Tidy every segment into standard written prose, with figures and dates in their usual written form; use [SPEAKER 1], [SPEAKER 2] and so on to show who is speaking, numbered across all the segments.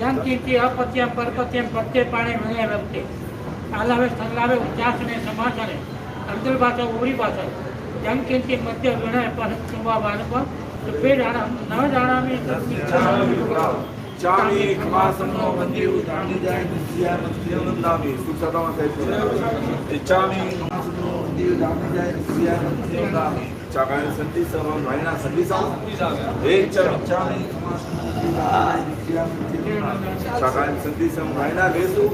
[SPEAKER 1] जनकीर्ति अपत्यम परपत्यम पत्ते पाणे मने वक्ते आलावे संलावे उच्चासने समासने अंदर भाषा ऊरी भाषा जनकीर्ति मध्य विनय पर सुवा वानप तो फिर न जाना में
[SPEAKER 2] चामी खमासनो मंदिर उतानी जाए सिया नंदा में सुखदा में चामी खमासनो मंदिर उतानी जाए सिया नंदा में चागान संति सर्व रायना संति साउ एक चामी खमासनो मंदिर चागान संति सर्व रायना लेसु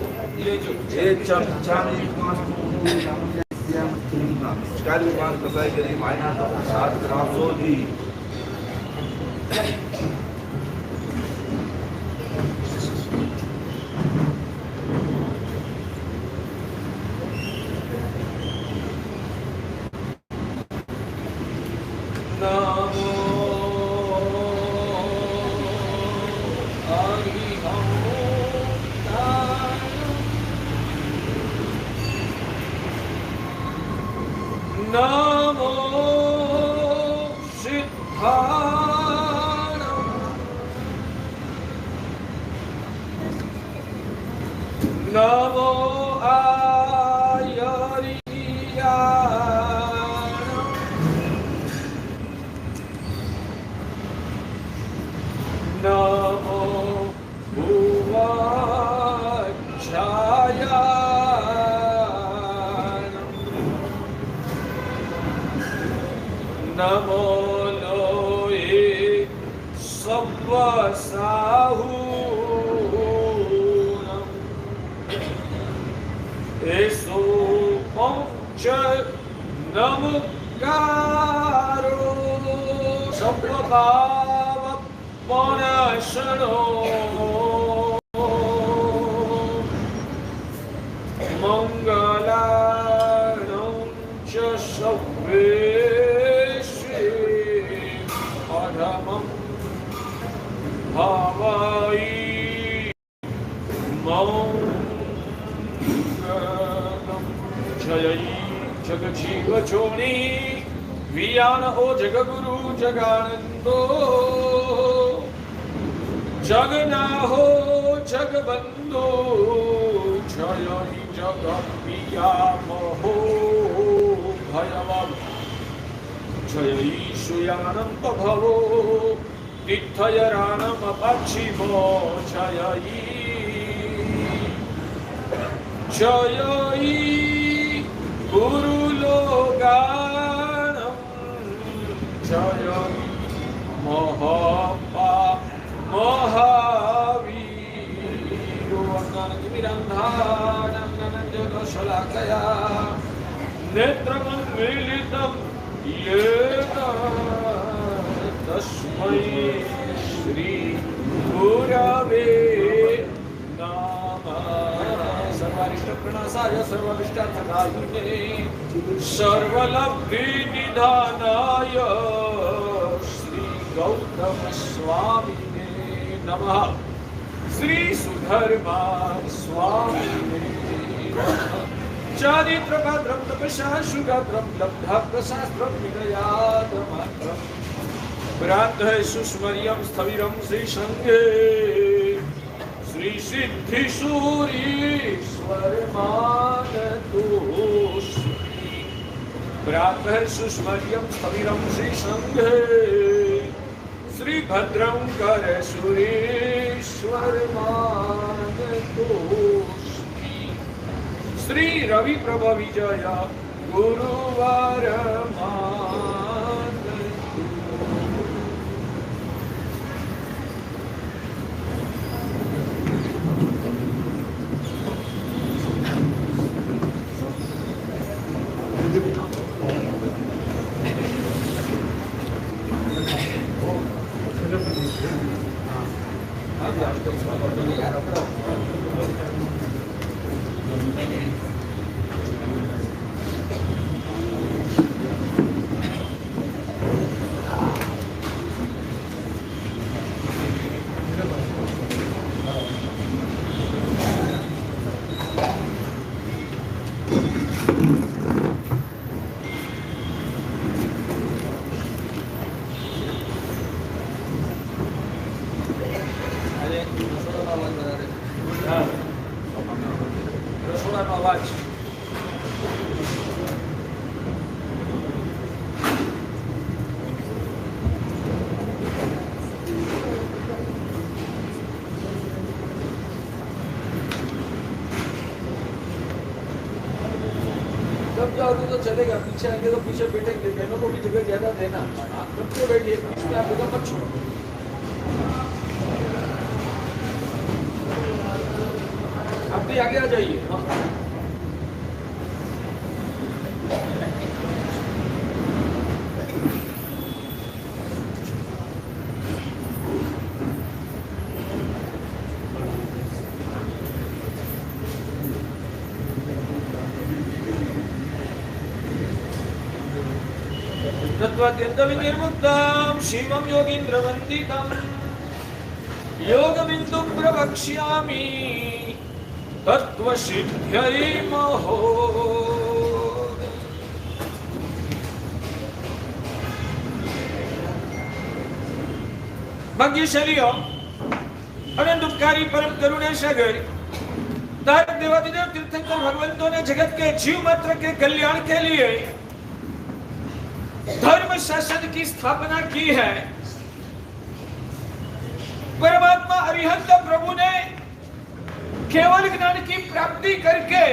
[SPEAKER 2] एक चामी खमासनो मंदिर उतानी जाए सिया नंदा में चार विभाग कसाई के रायना तो सात ग्रासो दी
[SPEAKER 3] नमो लोए सव्वसाहूनम एसो पंच नमकारो सप्पभाव पणशनो मंगलानं च सव्वे Hawaii Mangalam Jayai Jagajiva Joni Viyana O Jagaguru Jaganando Jaganaho Jagabando Jayai Jagapiyamaho Bhayavam Jayai Suyananta Bhavo Nityaranam Apachimo Jayai Jayai Guru Loganam Jayai Mahapa Mahaviru Ananamirandanam Nananjana Shalakaya Netramam Militam Yena Tasmai Shri Gurave Namah Sarvarishta Pranasaya Sarvavishtarthadayune Sarvalabdhi Nidhanaya Shri Gautama Swamine Namah Shri Sudharma Swamine Charitra Bhadram Tapasha Shugadram Labdha Prasastram Vinayadamatram Brand hai Susmaryam Sthaviram Sri Sanghe Sri Siddhi Suri Swarmanatushri Brand hai Susmaryam Sthaviram Sri Sanghe Sri Bhadram Kare Suri Swarmanatushri Sri Ravi Prabha Vijaya Guru Varama રસોડાનો અવાજ. जब जाओगे तो चलेगा, पीछे आएंगे तो पीछे बैठेंगे, बहनों को भी जगह ज्यादा देना. आप सबको बैठिए, बीच में आप जगह मत छोड़ो. आप भी आगे आ जाइए. हाँ. तत्त्वात्यन्तविनिर्मुक्तं शिवं योगीन्द्रवन्दितं योगबिन्दुं प्रवक्ष्यामि तत्त्वसिद्ध्यै महो. भाग्यशालीओ અને દુઃખકારી પરમ કરુણા સાગર तारक देवादिदेव तीर्थंकर भगवंतों ने जगत के जीव मात्र के कल्याण के लिए धर्म शासन की स्थापना की है. परमात्मा अरिहंत प्रभु ने केवल ज्ञान की प्राप्ति करके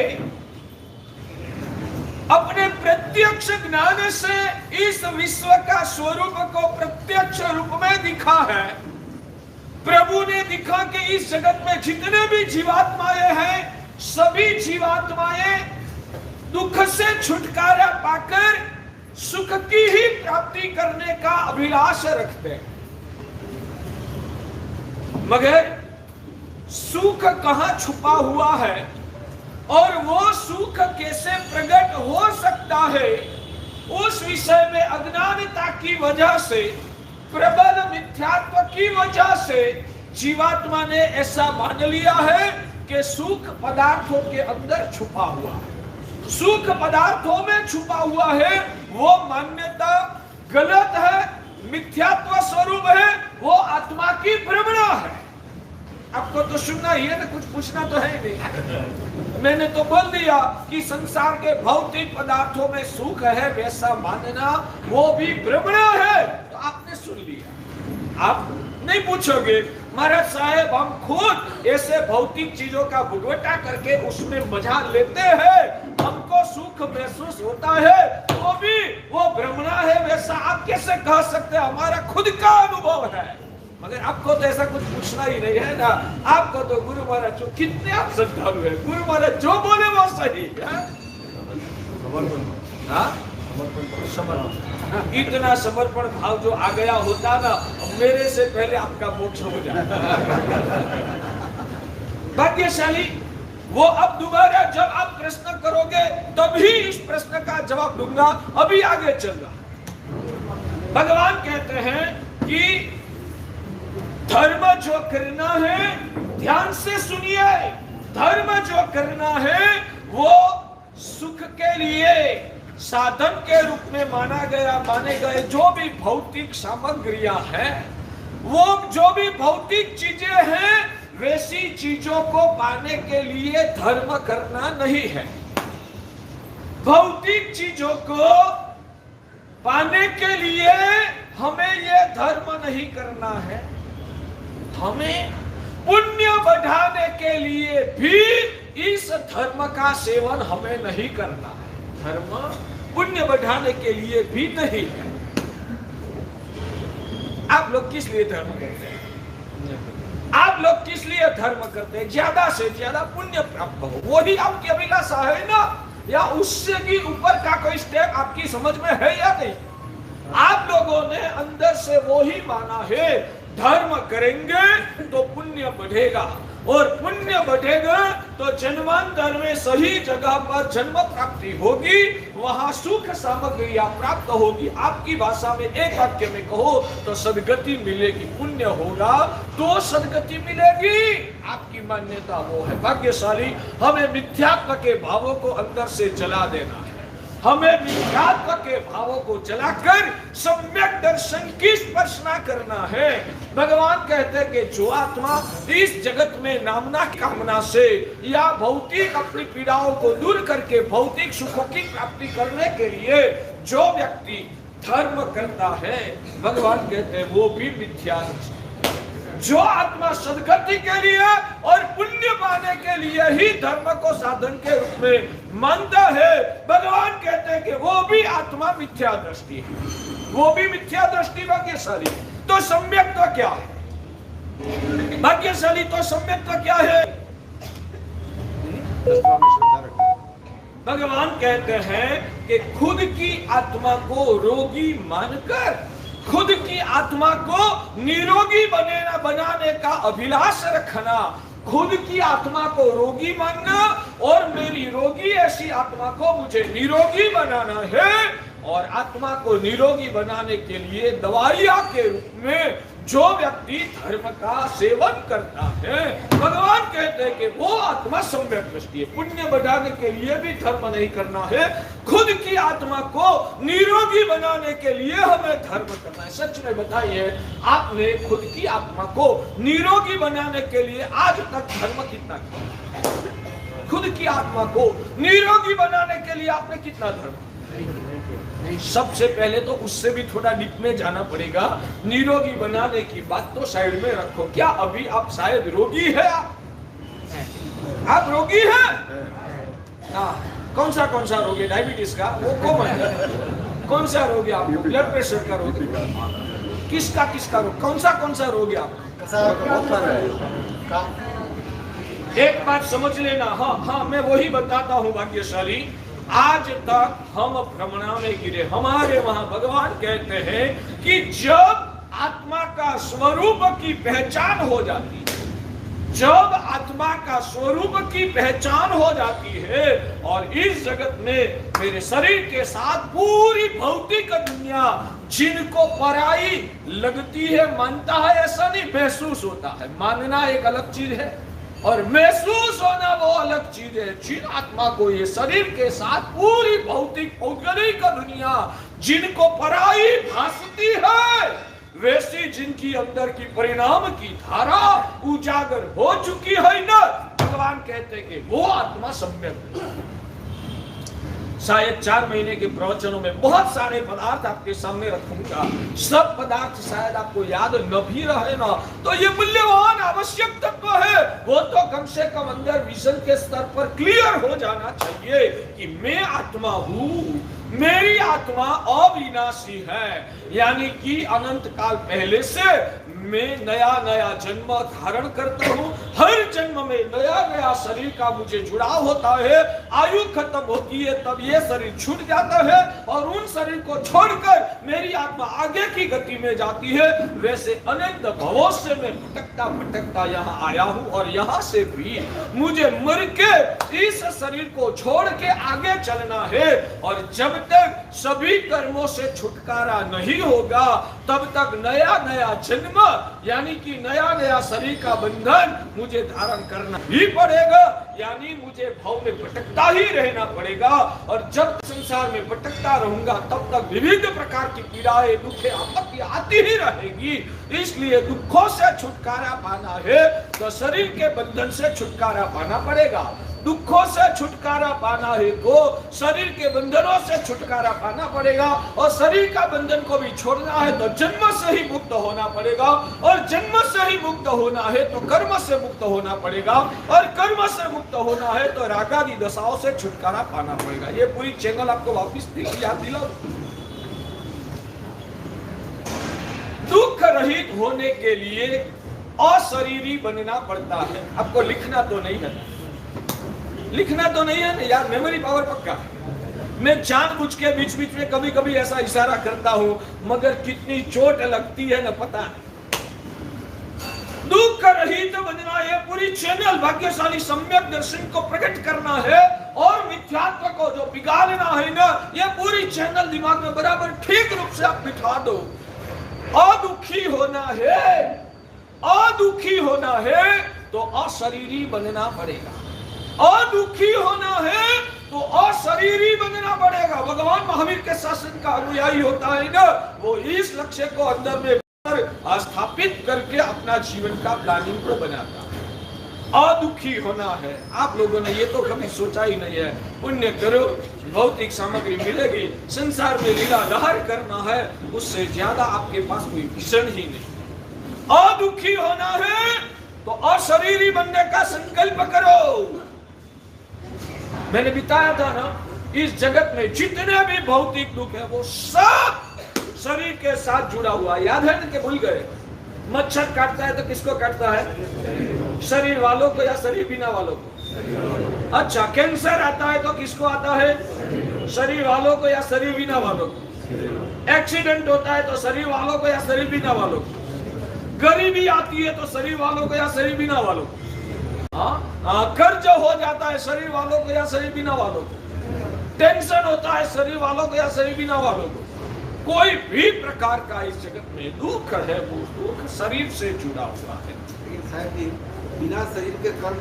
[SPEAKER 3] अपने प्रत्यक्ष ज्ञान से इस विश्व का स्वरूप को प्रत्यक्ष रूप में दिखा है. प्रभु ने दिखा कि इस जगत में जितने भी जीवात्माएं हैं, सभी जीवात्माएं दुख से छुटकारा पाकर सुख की ही प्राप्ति करने का अभिलाष रखते हैं. मगर सुख कहां छुपा हुआ है और वो सुख कैसे प्रकट हो सकता है, उस विषय में अज्ञानता की वजह से, प्रबल मिथ्यात्व की वजह से जीवात्मा ने ऐसा मान लिया है कि सुख पदार्थों के अंदर छुपा हुआ है. सुख पदार्थों में छुपा हुआ है, वो मान्यता गलत है, मिथ्यात्व स्वरूप है, वो आत्मा की भ्रमणा है. आपको तो सुनना ही है ना, कुछ पूछना तो है नहीं. मैंने तो बोल दिया कि संसार के भौतिक पदार्थों में सुख है, वैसा मानना वो भी भ्रमणा है. तो आपने सुन लिया. आप नहीं पूछोगे महाराज साहेब, हम खुद ऐसे भौतिक चीजों का भुगवटा करके उसमें मजा लेते हैं, हमको सुख महसूस होता है, तो भी वो भ्रमणा है, वैसा आप कैसे कह सकते हैं? हमारा खुद का अनुभव है. मगर आपको तो ऐसा कुछ पूछना ही नहीं है ना. आपको तो गुरु महाराज जो कितने आप श्रद्धालु है, गुरु महाराज जो बोले वो सही है. इतना समर्पण भाव जो आ गया होता ना, मेरे से पहले आपका मोक्ष हो जाता. भाग्यशाली वो. अब दोबारा जब आप प्रश्न करोगे तभी इस प्रश्न का जवाब दूंगा. अभी आगे चल रहा. भगवान कहते हैं कि धर्म जो करना है, ध्यान से सुनिए, धर्म जो करना है वो सुख के लिए साधन के रूप में माने गए जो भी भौतिक सामग्रियां हैं, वो जो भी भौतिक चीजें हैं, वैसी चीजों को पाने के लिए धर्म करना नहीं है. भौतिक चीजों को पाने के लिए हमें ये धर्म नहीं करना है. हमें पुण्य बढ़ाने के लिए भी इस धर्म का सेवन हमें नहीं करना है. धर्म पुण्य बढ़ाने के लिए भी नहीं है. आप लोग किस लिए धर्म करते हैं? आप लोग किस लिए धर्म करते हैं? ज्यादा से ज्यादा पुण्य प्राप्त हो, वही आपकी अभिलाषा है ना? या उससे भी ऊपर का कोई स्टेप आपकी समझ में है या नहीं? आप लोगों ने अंदर से वो ही माना है, धर्म करेंगे तो पुण्य बढ़ेगा, और पुण्य बढ़ेगा तो जन्मांतर में सही जगह पर जन्म प्राप्ति होगी, वहां सुख सामग्रियां प्राप्त होगी. आपकी भाषा में एक वाक्य में कहो तो सदगति मिलेगी. पुण्य होगा तो सदगति मिलेगी. आपकी मान्यता वो है. भाग्यशाली. हमें मिथ्यात्व के भावों को अंदर से जला देना है. हमें मिथ्यात्व के भावों को जलाकर सम्यक दर्शन की स्पर्शना करना है। भगवान कहते हैं कि जो आत्मा इस जगत में नामना की कामना से या भौतिक अपनी पीड़ाओं को दूर करके भौतिक सुखों की प्राप्ति करने के लिए जो व्यक्ति धर्म करता है, भगवान कहते हैं वो भी मिथ्या। जो आत्मा सदगति के लिए और पुण्य पाने के लिए ही धर्म को साधन के रूप में मानता है, भगवान कहते हैं कि वो भी आत्मा मिथ्या दृष्टि है, वो भी मिथ्या दृष्टि भाग्यशाली। तो सम्यक तो क्या है? भाग्यशाली तो सम्यक तो क्या है? भगवान कहते हैं कि खुद की आत्मा को रोगी मानकर खुद की आत्मा को निरोगी बनाने का अभिलाष रखना, खुद की आत्मा को रोगी मानना और मेरी रोगी ऐसी आत्मा को मुझे निरोगी बनाना है। और आत्मा को निरोगी बनाने के लिए दवाइयां के रूप में जो व्यक्ति धर्म का सेवन करता है, भगवान कहते हैं कि वो आत्मा सम्यक दृष्टि है। पुण्य बढ़ाने के लिए भी धर्म नहीं करना है, खुद की आत्मा को निरोगी बनाने के लिए हमें धर्म करना है। सच में बताइए, आपने खुद की आत्मा को निरोगी बनाने के लिए आज तक धर्म कितना किया? खुद की आत्मा को निरोगी बनाने के लिए आपने कितना धर्म? सबसे पहले तो उससे भी थोड़ा डीप में जाना पड़ेगा। निरोगी बनाने की बात तो साइड में रखो। क्या अभी आप शायद रोगी है? आप रोगी हैं? कौन सा रोग है? डायबिटीज का? वो कौन है? कौन सा रोग है आपको? ब्लड प्रेशर का रोग? किसका रोग? कौन सा रोग है आपको? एक बात समझ लेना। हाँ, मैं वही बताता हूँ भाग्यशाली। आज तक हम भ्रमणा में गिरे। हमारे वहां भगवान कहते हैं कि जब आत्मा का स्वरूप की पहचान हो जाती है, जब आत्मा का स्वरूप की पहचान हो जाती है और इस जगत में मेरे शरीर के साथ पूरी भौतिक दुनिया जिनको पराई लगती है, मानता है, ऐसा नहीं, महसूस होता है। मानना एक अलग चीज है और महसूस होना वो अलग चीज है। जिन आत्मा को ये शरीर के साथ पूरी भौतिक भौगोलिक दुनिया जिनको पराई भासती है, वैसी जिनकी अंदर की परिणाम की धारा उजागर हो चुकी है ना, भगवान कहते हैं कि वो आत्मा सम्यक। शायद 4 महीने के प्रवचनों में बहुत सारे पदार्थ आपके सामने रखूंगा। सब पदार्थ शायद आपको याद न भी रहे ना, तो ये मूल्यवान आवश्यक तत्व है। वो तो कम से कम अंदर विजन के स्तर पर क्लियर हो जाना चाहिए कि मैं आत्मा हूँ, मेरी आत्मा अविनाशी है, यानी कि अनंत काल पहले से मैं नया जन्म धारण करता हूँ। हर जन्म में नया शरीर का मुझे जुड़ाव होता है। आयु खत्म होती है तब ये शरीर छूट जाता है और उन शरीर को छोड़कर मेरी आत्मा आगे की गति में जाती है। वैसे अनंत भवों से मैं भटकता यहाँ आया हूँ और यहाँ से भी मुझे मर के इस शरीर को छोड़ के आगे चलना है। और जब तक सभी कर्मों से छुटकारा नहीं होगा तब तक नया जन्म यानी कि नया शरीर का बंधन मुझे धारण करना ही पड़ेगा, यानी मुझे भव में भटकता ही रहना पड़ेगा। और जब संसार में भटकता रहूंगा तब तक विविध प्रकार की पीड़ाएं, दुखे, आपत्ति आती ही रहेगी। इसलिए दुखों से छुटकारा पाना है तो शरीर के बंधन से छुटकारा पाना पड़ेगा। दुखों से छुटकारा पाना है तो शरीर के बंधनों से छुटकारा पाना पड़ेगा। और शरीर का बंधन को भी छोड़ना है तो जन्म से ही मुक्त होना पड़ेगा। और जन्म से ही मुक्त होना है तो कर्म से मुक्त होना पड़ेगा। और कर्म से मुक्त होना है तो रागादि दशाओं से छुटकारा पाना पड़ेगा। ये पूरी चैनल आपको वापिस याद दिलाओ। दुख रहित होने के लिए अशरीरी बनना पड़ता है। आपको लिखना तो नहीं है, लिखना तो नहीं है ना यार, मेमोरी पावर पक्का। मैं जानबूझ के बीच में कभी कभी ऐसा इशारा करता हूं, मगर कितनी चोट लगती है ना पता है। दुख रहित बनना, ये पूरी चैनल भाग्यशाली सम्यक दर्शन को प्रकट करना है और मिथ्यात्व को जो बिगाड़ना है ना, ये पूरी चैनल दिमाग में बराबर ठीक रूप से आप बिठा दो। अदुखी होना है तो अशरीरी बनना पड़ेगा। अदुखी होना है तो अशरीरी बनना पड़ेगा। भगवान महावीर के शासन का अनुयायी होता है ना, वो इस लक्ष्य को अंदर में स्थापित करके अपना जीवन का प्लानिंग को बनाता है। अदुखी होना है। आप लोगों ने ये तो कभी सोचा ही नहीं है। पुण्य करो, भौतिक सामग्री मिलेगी, संसार में लीला लहर करना है, उससे ज्यादा आपके पास कोई विजन ही नहीं। अदुखी होना है तो अशरीरी बनने का संकल्प करो। मैंने बताया था ना, इस जगत में जितने भी भौतिक दुख है वो सब शरीर के साथ जुड़ा हुआ। याद है ना कि भूल गए? मच्छर काटता है तो किसको काटता है? शरीर वालों को या शरीर बिना वालों को? अच्छा, कैंसर आता है तो किसको आता है? शरीर वालों को या शरीर बिना वालों को? एक्सीडेंट होता है तो शरीर वालों को या शरीर बिना वालों को? गरीबी आती है तो शरीर वालों को या शरीर बिना वालों को? कर्ज हो जाता है शरीर वालों को या शरीर बिना वालों को? टेंशन होता है शरीर वालों को या शरीर बिना वालों को? कोई भी प्रकार का इस जगत में दुख है, वो दुख शरीर से जुड़ा हुआ है।
[SPEAKER 4] बिना शरीर के कर्म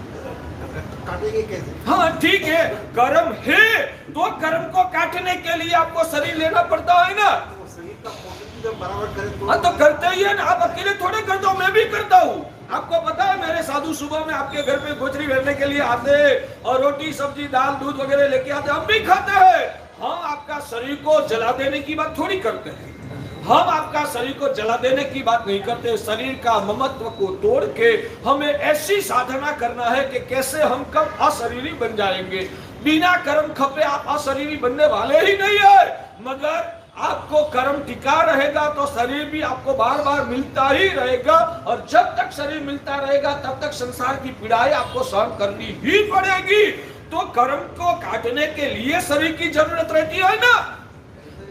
[SPEAKER 4] काटेंगे कैसे?
[SPEAKER 3] हाँ ठीक है, कर्म है तो कर्म को काटने के लिए आपको शरीर लेना पड़ता है ना।
[SPEAKER 4] शरीर का पोषण जब बराबर करें
[SPEAKER 3] हाँ तो करते ही है ना। आप अकेले थोड़े करते हो, मैं भी करता हूँ। आपको पता है मेरे साधु सुबह में आपके घर पे गोचरी भेजने के लिए आते और रोटी सब्जी दाल दूध वगैरह लेके आते, हम भी खाते हैं। हम आपका शरीर को जला देने की बात थोड़ी करते हैं। हम आपका शरीर को जला देने की बात नहीं करते। शरीर का ममत्व को तोड़ के हमें ऐसी साधना करना है कि कैसे हम कब अशरीरी बन जाएंगे। बिना कर्म खपे आप अशरीरी बनने वाले ही नहीं है। मगर आपको कर्म टिका रहेगा तो शरीर भी आपको बार बार मिलता ही रहेगा, और जब तक शरीर मिलता रहेगा तब तक संसार की पीड़ाएं आपको सहन करनी ही पड़ेगी। तो कर्म को काटने के लिए शरीर की जरूरत रहती है ना।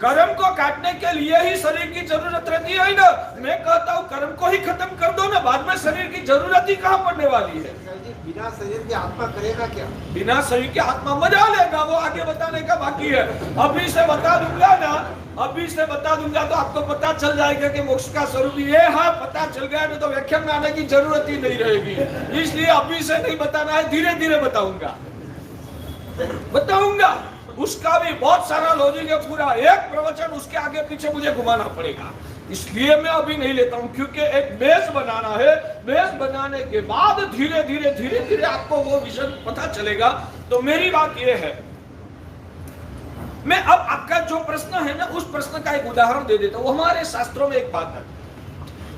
[SPEAKER 3] कर्म को काटने के लिए ही शरीर की जरूरत रहती है ना। मैं कहता हूँ कर्म को ही खत्म कर दो ना, बाद में शरीर की जरूरत ही कहाँ पड़ने वाली है।
[SPEAKER 4] बिना शरीर के आत्मा करेगा क्या?
[SPEAKER 3] बिना शरीर के आत्मा मजा लेगा, वो आगे बताने का बाकी है। अभी से बता दूंगा ना, अभी से बता दूंगा तो आपको पता चल जाएगा कि मोक्ष का स्वरूप ये है। पता चल गया ना तो व्याख्यान में आने की जरूरत ही नहीं रहेगी। इसलिए अभी से नहीं बताना है, धीरे धीरे बताऊंगा। उसका भी बहुत सारा लॉजिक है, पूरा एक प्रवचन उसके आगे पीछे मुझे घुमाना पड़ेगा। इसलिए मैं अभी नहीं लेता हूं, क्योंकि एक बेस बनाना है। बेस बनाने के बाद धीरे धीरे आपको वो विजन पता चलेगा। तो मेरी बात ये है, मैं अब आपका जो प्रश्न है ना, उस प्रश्न का एक उदाहरण दे देता हूं। हमारे शास्त्रों में एक बात है,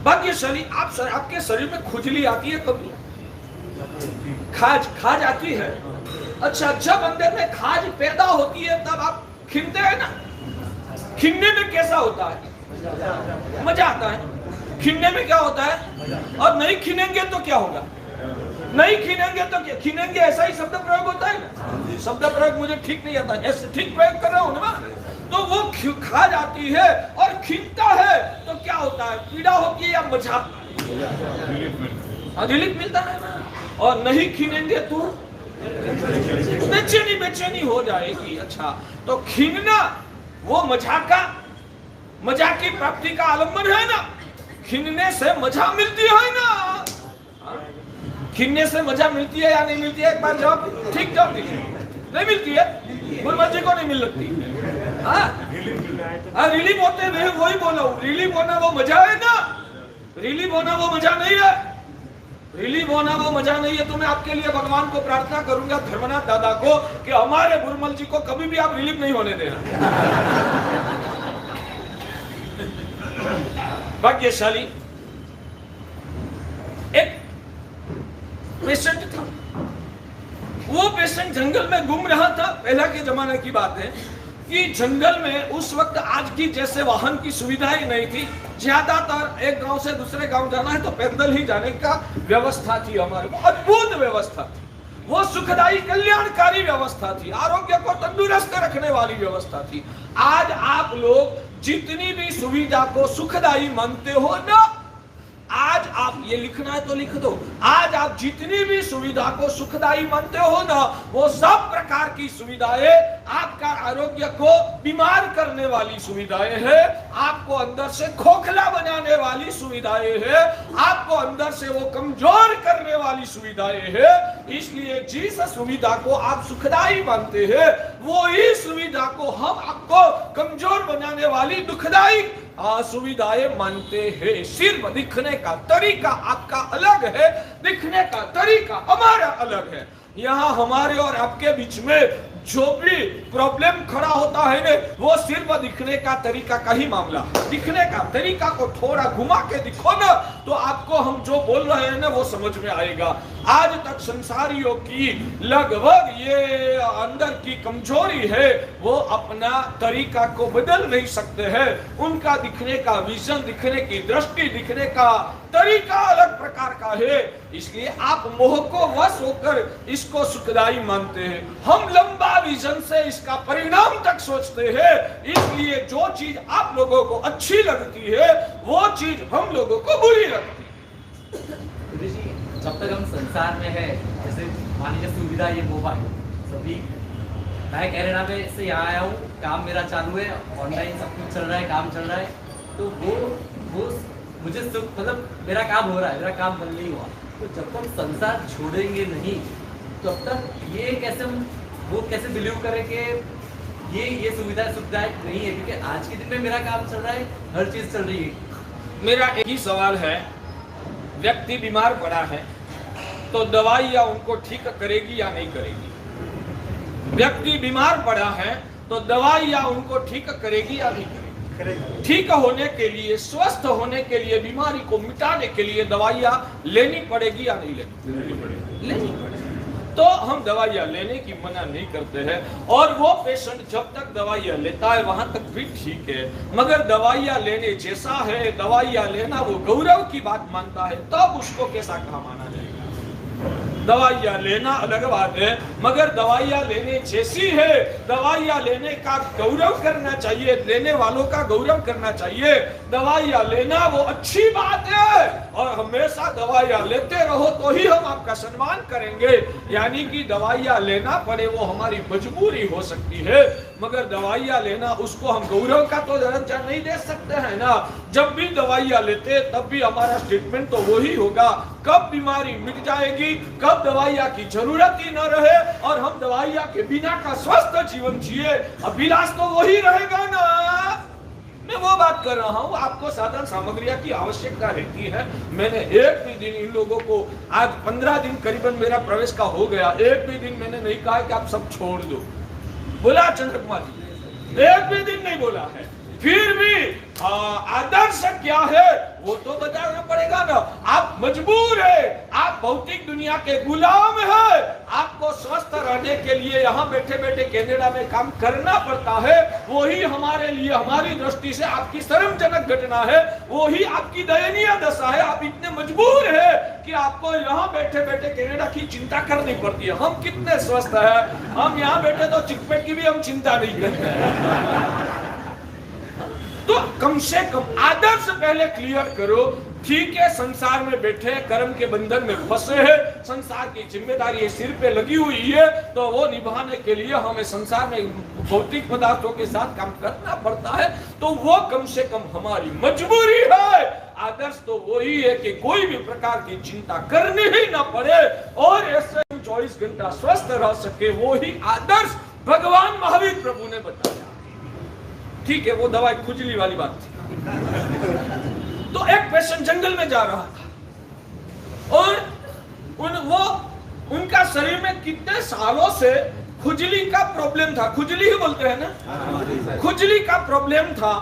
[SPEAKER 3] भाग्यशाली आपके शरीर में खुजली आती है कभी? खाज आती है। अच्छा, जब अंदर में खाज पैदा होती है तब आप खिनते हैं ना। खिनने में कैसा होता है? मजा आता है। खिनने में क्या होता है? और नहीं खिनेंगे तो क्या होगा? नहीं खिनेंगे तो क्या? खिनेंगे ऐसा ही शब्द प्रयोग होता है ना। शब्द प्रयोग मुझे ठीक नहीं आता, ऐसे ठीक प्रयोग कर रहा हूं ना। तो वो खा जाती है और खिनता है तो क्या होता है? पीड़ा होती है या मजा? रिलीफ मिलता है ना। और नहीं खिनेंगे तो बेचैनी हो जाएगी। अच्छा, तो खिनना वो मजा की प्राप्ति का आलम्बन है ना। खिनने से मजा मिलती है ना। खिनने से मजा मिलती है या नहीं मिलती है? एक बार जवाब ठीक जवाब दीजिए। नहीं मिलती है? गुरुमत जी को नहीं मिल लगती। रिलीफ होते हैं, वही बोला हूं। रिलीफ होना वो मजा है ना। रिलीफ होना वो मजा नहीं है। रिलीफ होना वो मजा नहीं है। तो मैं आपके लिए भगवान को प्रार्थना करूंगा, धर्मनाथ दादा को, कि हमारे गुरुमल जी को कभी भी आप रिलीफ नहीं होने देना। भाग्यशाली एक पेशेंट था। वो पेशेंट जंगल में घूम रहा था। पहला के जमाने की बात है कि जंगल में उस वक्त आज की जैसे वाहन की सुविधा ही नहीं थी। ज्यादातर एक गांव से दूसरे गांव जाना है तो पैदल ही जाने का व्यवस्था थी। हमारे को अद्भुत व्यवस्था थी। वो सुखदायी कल्याणकारी व्यवस्था थी। आरोग्य को तंदुरुस्त रखने वाली व्यवस्था थी। आज आप लोग जितनी भी सुविधा को सुखदायी मानते हो ना, आज आप ये लिखना है तो लिख दो, आज आप जितनी भी सुविधा को सुखदायी मानते हो ना, वो सब प्रकार की सुविधाएं आपका आरोग्य को बीमार करने वाली सुविधाएं हैं, आपको अंदर से खोखला बनाने वाली सुविधाएं हैं, आपको अंदर से वो कमजोर करने वाली सुविधाएं हैं। इसलिए जिस सुविधा को आप सुखदायी मानते हैं, वो ही सुविधा को हम आपको कमजोर बनाने वाली दुखदायी सुविधाएं मानते हैं। सिर्फ दिखने का तरीका आपका अलग है, दिखने का तरीका हमारा अलग है। यहाँ हमारे और आपके बीच में जो भी प्रॉब्लम खड़ा होता है ना, वो सिर्फ दिखने का तरीका का ही मामला। दिखने का तरीका को थोड़ा घुमा के दिखो ना, तो आपको हम जो बोल रहे हैं ना वो समझ में आएगा। आज तक संसारियों की लगभग ये अंदर की कमजोरी है, वो अपना तरीका को बदल नहीं सकते हैं। उनका दिखने का विजन, दिखने की दृष्टि, दिखने का तरीका अलग प्रकार का है। इसलिए आप मोह को वश होकर इसको सुखदायी मानते हैं, हम लंबा विजन से इसका परिणाम तक सोचते हैं। इसलिए जो चीज आप लोगों को अच्छी लगती है, वो चीज हम लोगों को बुरी लगती है।
[SPEAKER 5] जब तक हम संसार में है, जैसे मान लीजिए सुविधा ये मोबाइल सभी, मैं कनाडा में से यहाँ आया हूँ, काम मेरा चालू है, ऑनलाइन सब कुछ चल रहा है, काम चल रहा है, तो वो मुझे मतलब मेरा काम हो रहा है, मेरा काम बंद नहीं हुआ। तो जब तक संसार छोड़ेंगे नहीं, तब तक ये कैसे वो कैसे बिलीव करें कि ये सुविधाएं नहीं है, क्योंकि आज के दिन में मेरा काम चल रहा है, हर चीज चल रही है।
[SPEAKER 3] मेरा एक ही सवाल है, व्यक्ति बीमार पड़ा है तो दवाइयाँ उनको ठीक करेगी या नहीं करेगी? व्यक्ति बीमार पड़ा है तो दवाइयाँ उनको ठीक करेगी या नहीं करेगी? ठीक होने के लिए, स्वस्थ होने के लिए, बीमारी को मिटाने के लिए दवाइयाँ लेनी पड़ेगी या नहीं लेनी पड़ेगी। तो हम दवाइयाँ लेने की मना नहीं करते हैं, और वो पेशेंट जब तक दवाइयाँ लेता है वहां तक भी ठीक है। मगर दवाइयाँ लेने जैसा है, दवाइयाँ लेना वो गौरव की बात मानता है, तब उसको कैसा कहा माना जाएगा? दवाइयाँ लेना अलग बात है, मगर दवाइयाँ लेने जैसी है, दवाइयाँ लेने का गौरव करना चाहिए, लेने वालों का गौरव करना चाहिए। दवाइयाँ लेना वो अच्छी बात है, और हमेशा दवाइयाँ लेते रहो तो ही हम आपका सम्मान करेंगे। यानी कि दवाइयाँ लेना पड़े वो हमारी मजबूरी हो सकती है, मगर दवाइयाँ लेना उसको हम गौरव का तो दर्जा नहीं दे सकते हैं ना। जब भी दवाइयाँ लेते तब भी हमारा स्टेटमेंट तो वही होगा, कब बीमारी मिट जाएगी, कब दवाइयाँ की जरूरत ही न रहे और हम दवाइयाँ के बिना का स्वस्थ जीवन जिए, अभिलाष तो वही रहेगा ना। मैं वो बात कर रहा हूँ, आपको साधन सामग्रियों की आवश्यकता रहती है। मैंने एक भी दिन इन लोगों को, आज 15 दिन करीबन मेरा प्रवेश का हो गया, एक भी दिन मैंने नहीं कहा कि आप सब छोड़ दो। बोला चंद्र कुमार जी, एक भी दिन नहीं बोला है। फिर भी आदर्श क्या है वो तो बताना पड़ेगा ना। आप मजबूर है, आप भौतिक दुनिया के गुलाम है, आपको स्वस्थ रहने के लिए यहाँ बैठे बैठे कनाडा में काम करना पड़ता है। वही हमारे लिए, हमारी दृष्टि से आपकी शर्मजनक घटना है, वही आपकी दयनीय दशा है। आप इतने मजबूर है कि आपको यहाँ बैठे बैठे कनाडा की चिंता करनी पड़ती है। हम कितने स्वस्थ है, हम यहाँ बैठे तो चिकपेट की भी हम चिंता नहीं करते हैं। तो कम से कम आदर्श पहले क्लियर करो। ठीक है, संसार में बैठे, कर्म के बंधन में फंसे हैं, संसार की जिम्मेदारी सिर पे लगी हुई है, तो वो निभाने के लिए हमें संसार में भौतिक पदार्थों के साथ काम करना पड़ता है। तो वो कम से कम हमारी मजबूरी है। आदर्श तो वही है कि कोई भी प्रकार की चिंता करनी ही ना पड़े और ऐसे 24 घंटा स्वस्थ रह सके, वो ही आदर्श भगवान महावीर प्रभु ने बताया। ठीक है, वो दवाई खुजली वाली बात थी। तो एक पेशेंट जंगल में जा रहा था और उनका शरीर में कितने सालों से खुजली का प्रॉब्लम था। खुजली ही बोलते हैं ना, खुजली का प्रॉब्लम था।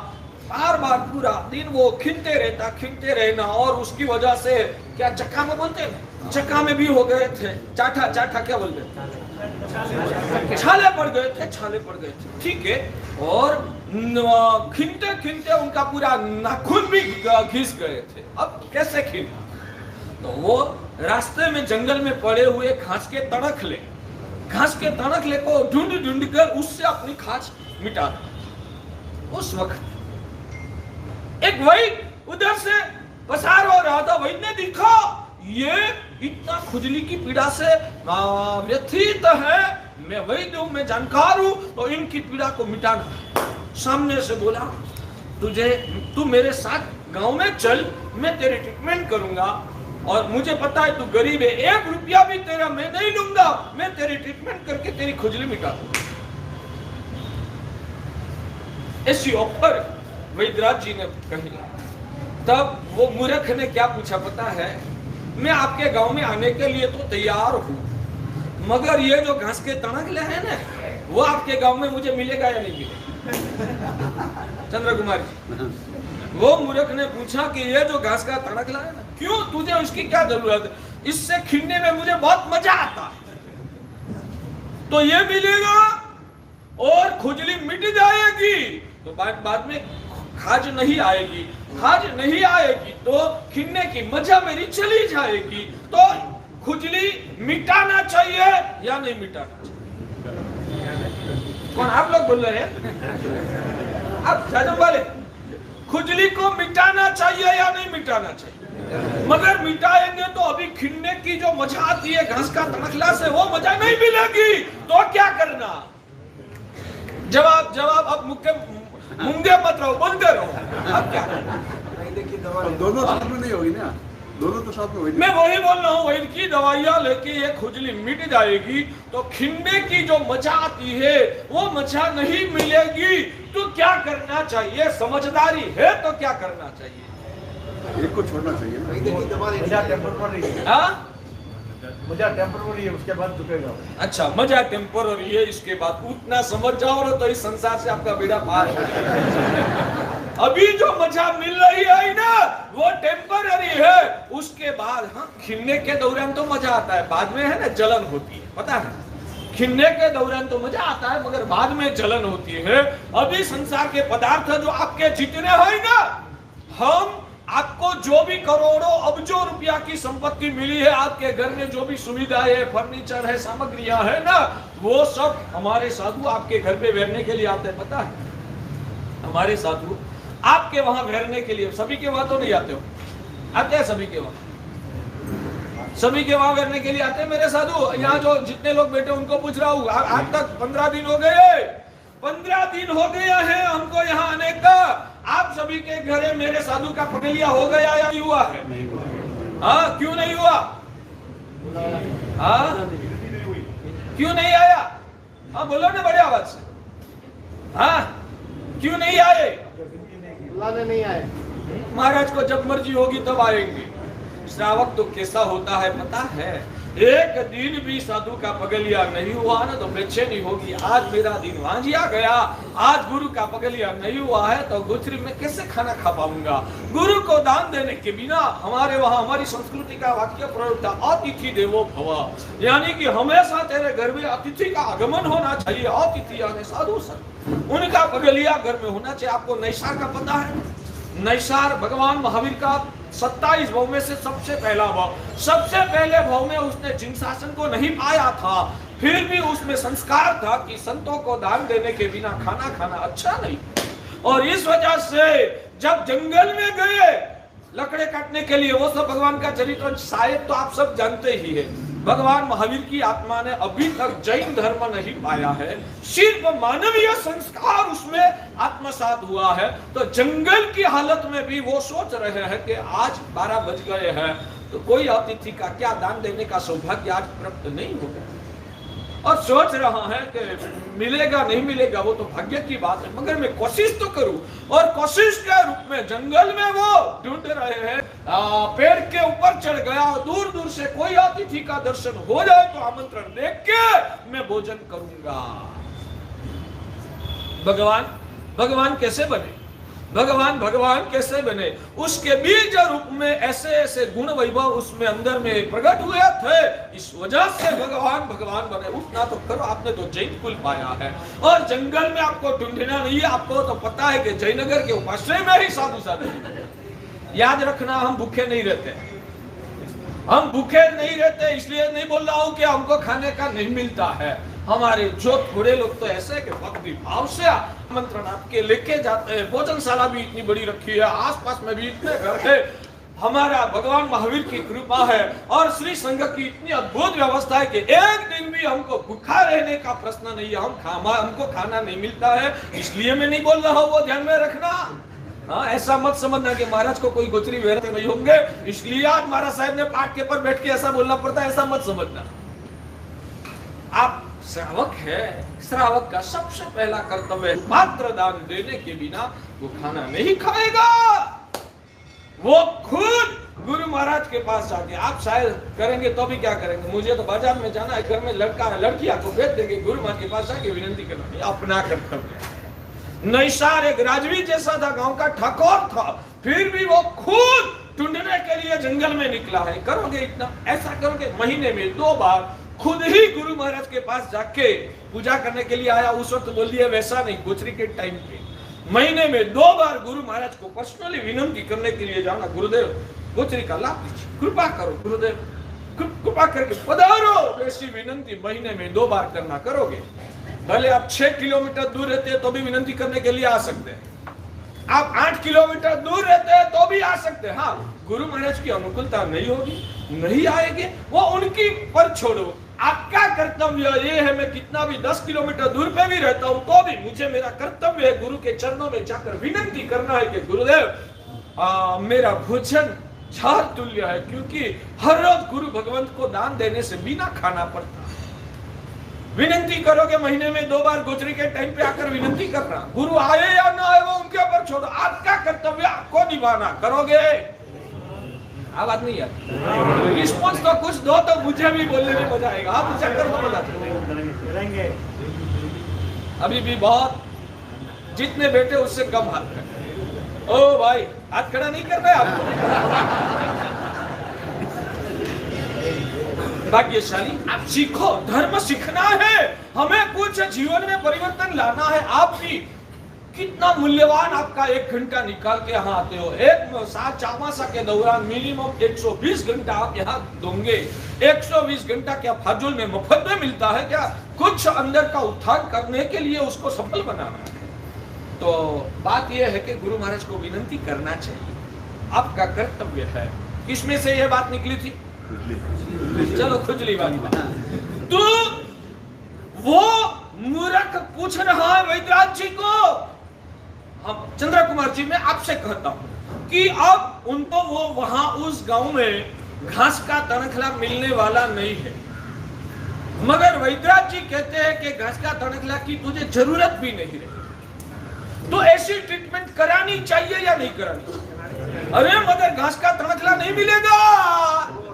[SPEAKER 3] बार बार पूरा दिन वो खिलते रहना, और उसकी वजह से क्या चक्का में बोलते हैं, चक्का में भी हो गए थे, चाठा क्या बोलते हैं, छाले पड़ गए थे। ठीक है, और खिलते उनका पूरा नाखून भी घिस गए थे। अब कैसे खिला? तो वो रास्ते में जंगल में पड़े हुए घास के तड़खले को ढूंढ कर उससे अपनी खांच मिटा। उस वक्त एक वही उधर से पसारो। राधा वैद्य ने देखा ये इतना खुजली की पीड़ा से व्यथित है, मैं वैद्य हूं, मैं जानकार हूं, तो इनकी पीड़ा को मिटाना। सामने से बोला तू मेरे साथ गांव में चल, मैं तेरी ट्रीटमेंट करूंगा, और मुझे पता है तू गरीब है, 1 रुपया भी तेरा मैं नहीं लूंगा, मैं तेरी ट्रीटमेंट करके तेरी खुजली मिटा दूंगा। ऐसी ऑफर वैद्यराज जी ने कही। तब वो मूर्ख ने क्या पूछा पता है, मैं आपके गांव में आने के लिए तो तैयार हूं, मगर ये जो घास के तणकले हैं ना, वो आपके गांव में मुझे मिलेगा या नहीं मिलेगा? चंद्र कुमार जी, वो मूर्ख ने पूछा कि ये जो घास का तणकला है ना, क्यों, तुझे उसकी क्या जरूरत है? इससे खिलने में मुझे बहुत मजा आता है, तो ये मिलेगा और खुजली मिट जाएगी, तो बाद में खाज नहीं आएगी, खाज नहीं आएगी तो खिलने की मजा मेरी चली जाएगी। तो खुजली मिटाना चाहिए या नहीं मिटाना चाहिए? कौन आप लोग बोल रहे हैं? आप जाजम वाले, खुजली को मिटाना चाहिए या नहीं मिटाना चाहिए? मगर मिटाएंगे तो अभी खिलने की जो मजा आती है घास का तणकला से, वो मजा नहीं मिलेगी, तो क्या करना? जवाब अब मुंगे मत रहो, बोलते रहो। अब क्या
[SPEAKER 2] दोनों साथ में नहीं होगी ना, दोनों तो साथ में होगी।
[SPEAKER 3] मैं वही बोल रहा हूँ, इनकी दवाइयाँ लेके ये खुजली मिट जाएगी, तो खिलने की जो मजा आती है वो मजा नहीं मिलेगी, तो क्या करना चाहिए? समझदारी है तो क्या करना चाहिए?
[SPEAKER 2] एक को छोड़ना चाहिए।
[SPEAKER 4] मजा टेम्पररी है, उसके बाद झुकेगा।
[SPEAKER 3] अच्छा, मजा टेम्पररी है, इसके बाद उतना समझ जाओ तो इस संसार से आपका बेड़ा पार हो जाएगा। अभी जो मजा मिल रही है ना, वो टेम्पररी है, उसके बाद हाँ खिलने के दौरान तो मजा आता है, बाद में है ना जलन होती है, पता है? खिलने के दौरान तो मजा आता है, मगर बाद में जलन होती है। अभी संसार के पदार्थ जो आपके जितने हैं ना, हम आपको जो भी करोड़ों अबजों रुपया की संपत्ति मिली है, आपके घर में जो भी सुविधाएं, फर्नीचर है, सामग्रियां है ना, वो सब हमारे साधु आपके घर पे बैठने के लिए आते हैं, पता है? हमारे साधु आपके वहां बैठने के लिए, सभी के वहां तो नहीं आते हो, आते हैं सभी के वहां, सभी के वहां बैठने के लिए आते हैं मेरे साधु। यहाँ जो जितने लोग बैठे उनको पूछ रहा हूँ, आज तक 15 दिन हो गए, 15 दिन हो गया है हमको यहाँ आने का। आप सभी के घरे मेरे साधु का पगलिया हो गया या नहीं हुआ है? हाँ, क्यों नहीं हुआ? हाँ, क्यों नहीं आया? हाँ बोलो ना बड़े आवाज से। हाँ, क्यों नहीं आए?
[SPEAKER 4] बुलाने नहीं आए।
[SPEAKER 3] महाराज को जब मर्जी होगी तब आएंगे। श्रावक तो कैसा होता है पता है? एक दिन भी साधु का पगलिया नहीं हुआ ना तो बेचैनी होगी, आज मेरा दिन वांझिया गया, आज गुरु का पगलिया नहीं हुआ है तो गुजरी में कैसे खाना खा पाऊंगा? गुरु को दान देने के बिना हमारे वहाँ हमारी संस्कृति का वाक्य प्रयोग था, अतिथि देवो भव, यानी कि हमेशा तेरे घर में अतिथि का आगमन होना चाहिए। अतिथि यानी साधु संत, उनका पगलिया घर में होना चाहिए। आपको नैसार का पता है? नैसार भगवान महावीर का 27 भाव में से सबसे पहला भाव, सबसे पहले भाव में उसने जिनशासन को नहीं पाया था, फिर भी उसमें संस्कार था कि संतों को दान देने के बिना खाना खाना अच्छा नहीं। और इस वजह से जब जंगल में गए लकड़े काटने के लिए, वो सब भगवान का चरित्र शायद तो आप सब जानते ही है। भगवान महावीर की आत्मा ने अभी तक जैन धर्म नहीं पाया है, सिर्फ मानवीय संस्कार उसमें आत्मसात हुआ है। तो जंगल की हालत में भी वो सोच रहे हैं कि आज 12 बज गए हैं तो कोई अतिथि का क्या दान देने का सौभाग्य आज प्राप्त नहीं होगा, और सोच रहा है कि मिलेगा नहीं मिलेगा वो तो भाग्य की बात है, मगर मैं कोशिश तो करूं। और कोशिश के रूप में जंगल में वो ढूंढ रहे हैं, पेड़ के ऊपर चढ़ गया, दूर दूर से कोई अतिथि का दर्शन हो जाए तो आमंत्रण देख के मैं भोजन करूंगा। भगवान कैसे बने? भगवान कैसे बने? उसके बीज रूप में ऐसे ऐसे गुण वैभव उसमें अंदर में प्रकट हुए थे, इस वजह से भगवान बने। उतना तो करो, आपने तो जैन कुल पाया है और जंगल में आपको ढूंढना नहीं है। आपको तो पता है कि जयनगर के उपाश्रय में ही साधु साधु। याद रखना, हम भूखे नहीं रहते, हम भूखे नहीं रहते, इसलिए नहीं बोल रहा हूं कि हमको खाने का नहीं मिलता है। हमारे जो थोड़े लोग तो ऐसे कि भक्ति भाव से आमंत्रण आपके लेके जाते हैं। भोजनशाला भी इतनी बड़ी रखी है, आसपास में भी इतने घर है, हमारा भगवान महावीर की कृपा है और श्री संघ की इतनी अद्भुत व्यवस्था है कि एक दिन भी हमको भूखा रहने का प्रश्न नहीं है। हमको खाना नहीं मिलता है, इसलिए मैं नहीं बोल रहा हूँ, वो ध्यान में रखना। हाँ, ऐसा मत समझना कि महाराज को कोई गोचरी वगैरह नहीं होंगे इसलिए आज महाराज साहब ने पाठ के पर बैठ के ऐसा बोलना पड़ता है, ऐसा मत समझना। आप श्रावक है, श्रावक का सबसे पहला कर्तव्य है पात्र दान देने के बिना वो खाना नहीं खाएगा। वो खुद गुरु महाराज के पास जाके, आप शायद करेंगे तो भी क्या करेंगे, मुझे तो बाजार में जाना है, घर में लड़का है, लड़कियां को भेज देंगे, गुरु महाराज के पास जाके विनती करना, अपना कर्तव्य है। नैसार एक राजवी जैसा था, गांव का ठाकुर था, फिर भी वो खुद ढूंढने के लिए जंगल में निकला है। करोगे इतना, ऐसा करोगे महीने में 2 बार खुद ही गुरु महाराज के पास जाके पूजा करने के लिए आया। उस वक्त बोल दिया वैसा नहीं, गोचरी के टाइम पे महीने में 2 बार गुरु महाराज को पर्सनली विनती करने के लिए जाना, गुरुदेव गोचरी का लाभ दीजिए, कृपा करो गुरुदेव, कृपा करके पधारो, ऐसी विनती महीने में 2 बार करना। करोगे, भले आप 6 किलोमीटर दूर रहते हैं तो भी विनती करने के लिए आ सकते हैं, आप 8 किलोमीटर दूर रहते हैं तो भी आ सकते हैं। हाँ, गुरु महाराज की अनुकूलता नहीं होगी, नहीं आएंगे, वो उनकी पर छोड़ो। आपका कर्तव्य ये है, मैं कितना भी 10 किलोमीटर दूर पे भी रहता हूं तो भी मुझे मेरा कर्तव्य है गुरु के चरणों में जाकर विनती करना है कि गुरुदेव मेरा भोजन झार तुल्य है, क्योंकि हर रोज गुरु भगवंत को दान देने से बिना खाना पड़ता। विनती करोगे महीने में 2 बार गोचरी के टाइम पे आकर विनती करना, गुरु आए या ना आए वो उनके ऊपर छोड़ो, आपका कर्तव्य आपको निभाना। करोगे, आवाज नहीं आती, रिस्पॉन्स तो कुछ दो तो मुझे भी बोलने में मजा आएगा। आप चक्कर तो बता
[SPEAKER 4] करेंगे,
[SPEAKER 3] अभी भी बहुत, जितने बैठे उससे कम हाथ खड़े। ओ भाई, हाथ खड़ा नहीं कर रहे आपको। भाग्यशाली, आप सीखो, धर्म सीखना है, हमें कुछ जीवन में परिवर्तन लाना है। आप भी कितना मूल्यवान आपका 1 घंटा निकाल के यहाँ आते हो। एक चामासा के दौरान मिनिमम 120 घंटा आप यहाँ दोगे। 120 घंटा क्या फाजुल में मुफ्त में मिलता है क्या? कुछ अंदर का उत्थान करने के लिए उसको सफल बनाना है। तो बात यह है कि गुरु महाराज को विनती करना चाहिए, आपका कर्तव्य है। किसमें से यह बात निकली थी? चलो खुजली वाली बात। तो वो मूर्ख पूछ रहा है वैद्यराज जी को, हम चंद्र कुमार जी मैं आपसे कहता हूं कि अब उनको वो वहां उस गांव में घास का तनखला मिलने वाला नहीं है, मगर वैद्यराज जी कहते हैं कि घास का तनखला की तुझे जरूरत भी नहीं रही, तो ऐसी ट्रीटमेंट करानी चाहिए या नहीं करानी? अरे मगर घास का तनखला नहीं मिलेगा,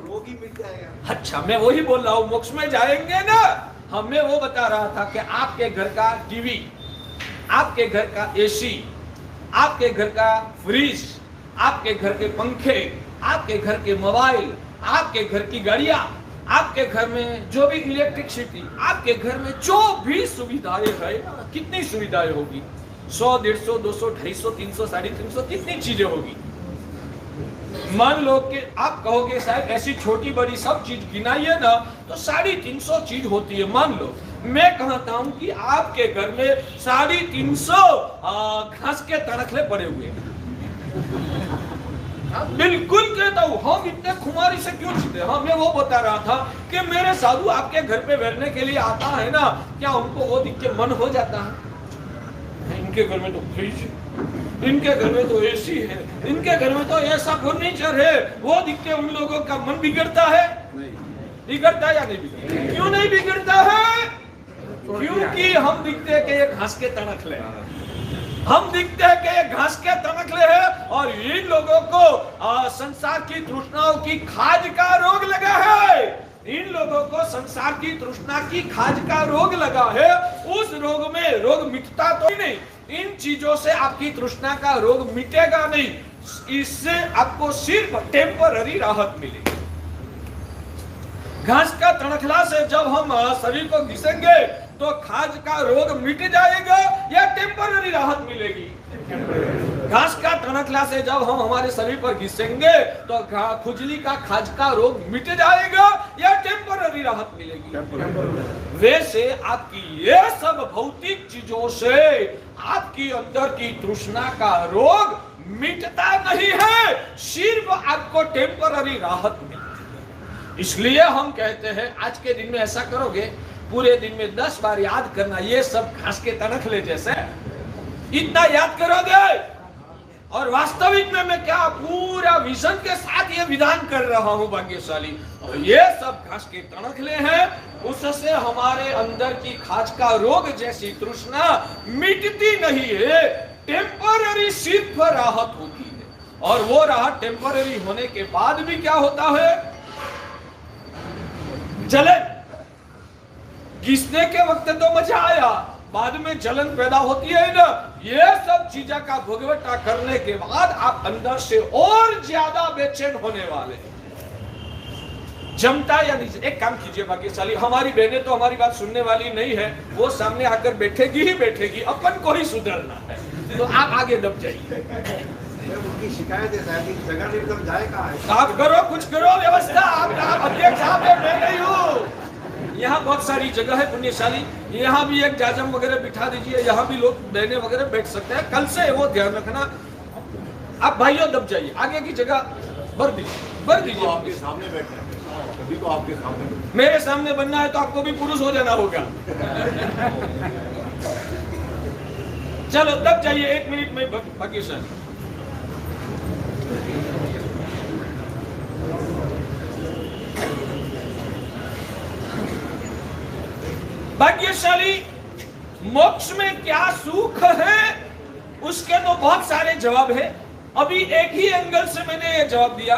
[SPEAKER 4] रोगी मिट जाएगा।
[SPEAKER 3] अच्छा, मैं वही बोल रहा हूँ, मोक्ष में जाएंगे ना। हमें वो बता रहा था कि आपके घर का टीवी, आपके घर का एसी, आपके घर का फ्रिज, आपके घर के पंखे, आपके घर के मोबाइल, आपके घर की गाड़ियां, आपके घर में जो भी इलेक्ट्रिसिटी, आपके घर में जो भी सुविधाएं है, कितनी सुविधाएं होगी? 100, 150, 200, 250, 300, 350, कितनी चीजें होगी? मान लो कि आप कहोगे साहब ऐसी छोटी बड़ी सब चीज गिनाइए ना तो 350 चीज होती है। मान लो मैं कहता हूं कि आपके घर में 350 घास के तनखले पड़े हुए हैं। बिल्कुल कहता हूं, हम इतने खुमारी से क्यों जीते? हाँ, मैं वो बता रहा था कि मेरे साधु आपके घर पे बैठने के लिए आता है ना, क्या उनको वो दिख के मन हो जाता है? इनके घर में तो फ्रिज है, इनके घर में तो एसी है, इनके घर में तो ऐसा फर्नीचर है, वो दिख के उन लोगों का मन बिगड़ता है? नहीं बिगड़ता है या नहीं बिगड़ता? क्यों नहीं बिगड़ता है? क्योंकि हम दिखते हैं कि ये घास के तनखले हैं, हम दिखते हैं कि ये घास के तनखले हैं, और इन लोगों को संसार की तृष्णाओं की खाज का रोग लगा है। इन लोगों को संसार की तृष्णा की खाज का रोग लगा है। उस रोग में रोग मिटता तो नहीं, इन चीजों से आपकी तृष्णा का रोग मिटेगा नहीं, इससे आपको सिर्फ टेम्पररी राहत मिलेगी। घास का तनखला से जब हम शरीर को घिसेंगे तो खाज का रोग मिट जाएगा या टेम्पररी राहत मिलेगी? घास का तनखला से जब हम हमारे शरीर पर घिसेंगे तो खुजली का खाज का रोग मिट जाएगा या टेम्पररी राहत मिलेगी? वैसे आपकी ये सब भौतिक चीजों से आपकी अंदर की तृष्णा का रोग मिटता नहीं है, सिर्फ आपको टेम्पररी राहत मिलती। इसलिए हम कहते हैं आज के दिन में ऐसा करोगे, पूरे दिन में 10 बार याद करना, ये सब घास के तनखले जैसे इतना याद करोगे। और वास्तविक में मैं क्या पूरा विजन के साथ ये विधान कर रहा हूं भाग्यशाली, और ये सब घास के तनखले हैं, उससे हमारे अंदर की खाज का रोग जैसी तृष्णा मिटती नहीं है, टेम्पररी सिर्फ राहत होती है। और वो राहत टेम्पररी होने के बाद भी क्या होता है, जलन। घिसने के वक्त तो मजा आया, बाद में जलन पैदा होती है ना। ये सब चीजों का भोगवटा करने के बाद आप अंदर से और ज्यादा बेचैन होने वाले हैं। जमता या नहीं, एक काम कीजिए भाग्यशाली, हमारी बहनें तो हमारी बात सुनने वाली नहीं है, वो सामने आकर बैठेगी ही बैठेगी, अपन को ही सुधरना है, तो आप आगे दब जाइए।
[SPEAKER 4] उनकी शिकायत है साहब कि जगह नहीं तो जाए कहाँ है?
[SPEAKER 3] आप करो, कुछ करो व्यवस्था। आप अध्यक्ष साहब है, मैं नहीं हूँ। यहाँ बहुत सारी जगह है पुण्यशाली, यहाँ भी एक जाजम वगैरह बिठा दीजिए, यहाँ भी लोग बहने वगैरह बैठ सकते हैं। कल से वो ध्यान रखना। आप भाइयों दब जाइए, आगे की जगह भर दीजिए।
[SPEAKER 4] आपके सामने बैठे हैं, कभी तो आपके सामने।
[SPEAKER 3] मेरे सामने बनना है तो आपको भी पुरुष हो जाना होगा। चलो दब जाइए, 1 मिनट में भाग्यशाली। भाग्यशाली, मोक्ष में क्या सुख है, उसके तो बहुत सारे जवाब है। अभी एक ही एंगल से मैंने ये जवाब दिया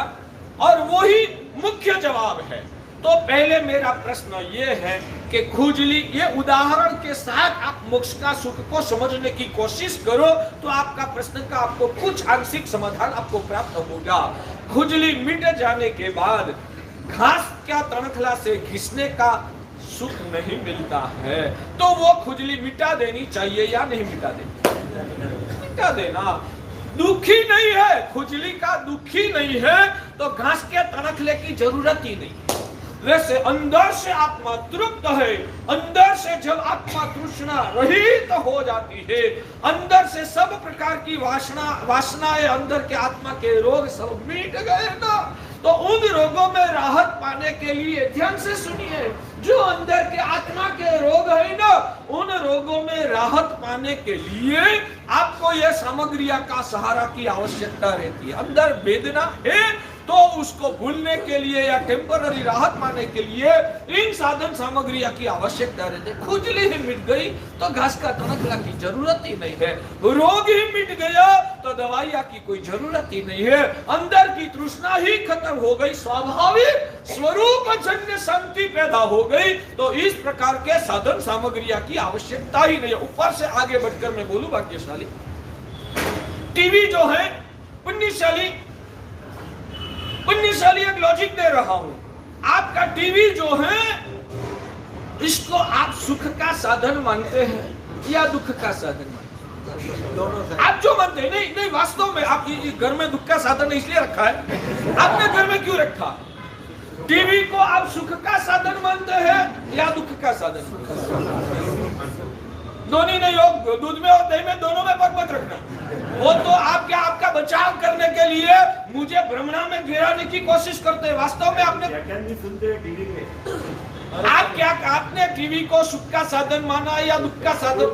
[SPEAKER 3] और वही मुख्य जवाब है। तो पहले मेरा प्रश्न ये है कि खुजली, ये उदाहरण के साथ आप मोक्ष का सुख को समझने की कोशिश करो तो आपका प्रश्न का आपको कुछ आंशिक समाधान आपको प्राप्त होगा। खुजली मिट जाने के बाद घास क्या तनखला से घिसने का सुख नहीं मिलता है, तो वो खुजली मिटा देनी चाहिए या नहीं मिटा देनी? मिटा देना। दुखी नहीं है, खुजली का दुखी नहीं है तो घास के तनखले की जरूरत ही नहीं। वैसे अंदर से आत्मा तृप्त है, अंदर से जब आत्मा तृष्णा रहित हो जाती है, अंदर से सब प्रकार की वासनाएं, अंदर के आत्मा के रोग सब मिट गए ना, तो उन रोगों में राहत पाने के लिए ध्यान से सुनिए, जो अंदर के आत्मा के रोग है ना, उन रोगों में राहत पाने के लिए आपको यह सामग्रियां का सहारा की आवश्यकता रहती है। अंदर वेदना है तो उसको भूलने के लिए या टेम्पररी राहत पाने के लिए इन साधन सामग्रियां की आवश्यकता रहती है। खुजली ही मिट गई तो घास का तनखला की जरूरत ही नहीं है, रोग ही मिट गया तो दवाइयां की कोई जरूरत ही नहीं है, अंदर की तृष्णा ही खत्म हो गई, स्वाभाविक स्वरूप जन्य शांति पैदा हो गई, तो इस प्रकार के साधन सामग्रियां की आवश्यकता ही नहीं है। ऊपर से आगे बढ़कर मैं बोलूं भाग्यशाली, टीवी जो है पुण्यशाली एक लॉजिक दे रहा हूं, आपका टीवी जो है इसको आप सुख का साधन मानते हैं या दुख का साधन मानते हैं?
[SPEAKER 4] दोनों से।
[SPEAKER 3] आप जो मानते हैं, नहीं वास्तव में आप घर में दुख का साधन इसलिए रखा है, आपने घर में क्यों रखा? टीवी को आप सुख का साधन मानते हैं या दुख का साधन? दोनों नहीं हो, दूध में और दही में दोनों में पग मत रखना। वो तो आपका बचाव करने के लिए मुझे भ्रमणा में गिराने की कोशिश करते हैं। वास्तव में आपने
[SPEAKER 4] सुनते हैं टीवी में,
[SPEAKER 3] आपने टीवी को सुख का साधन माना या दुख का साधन?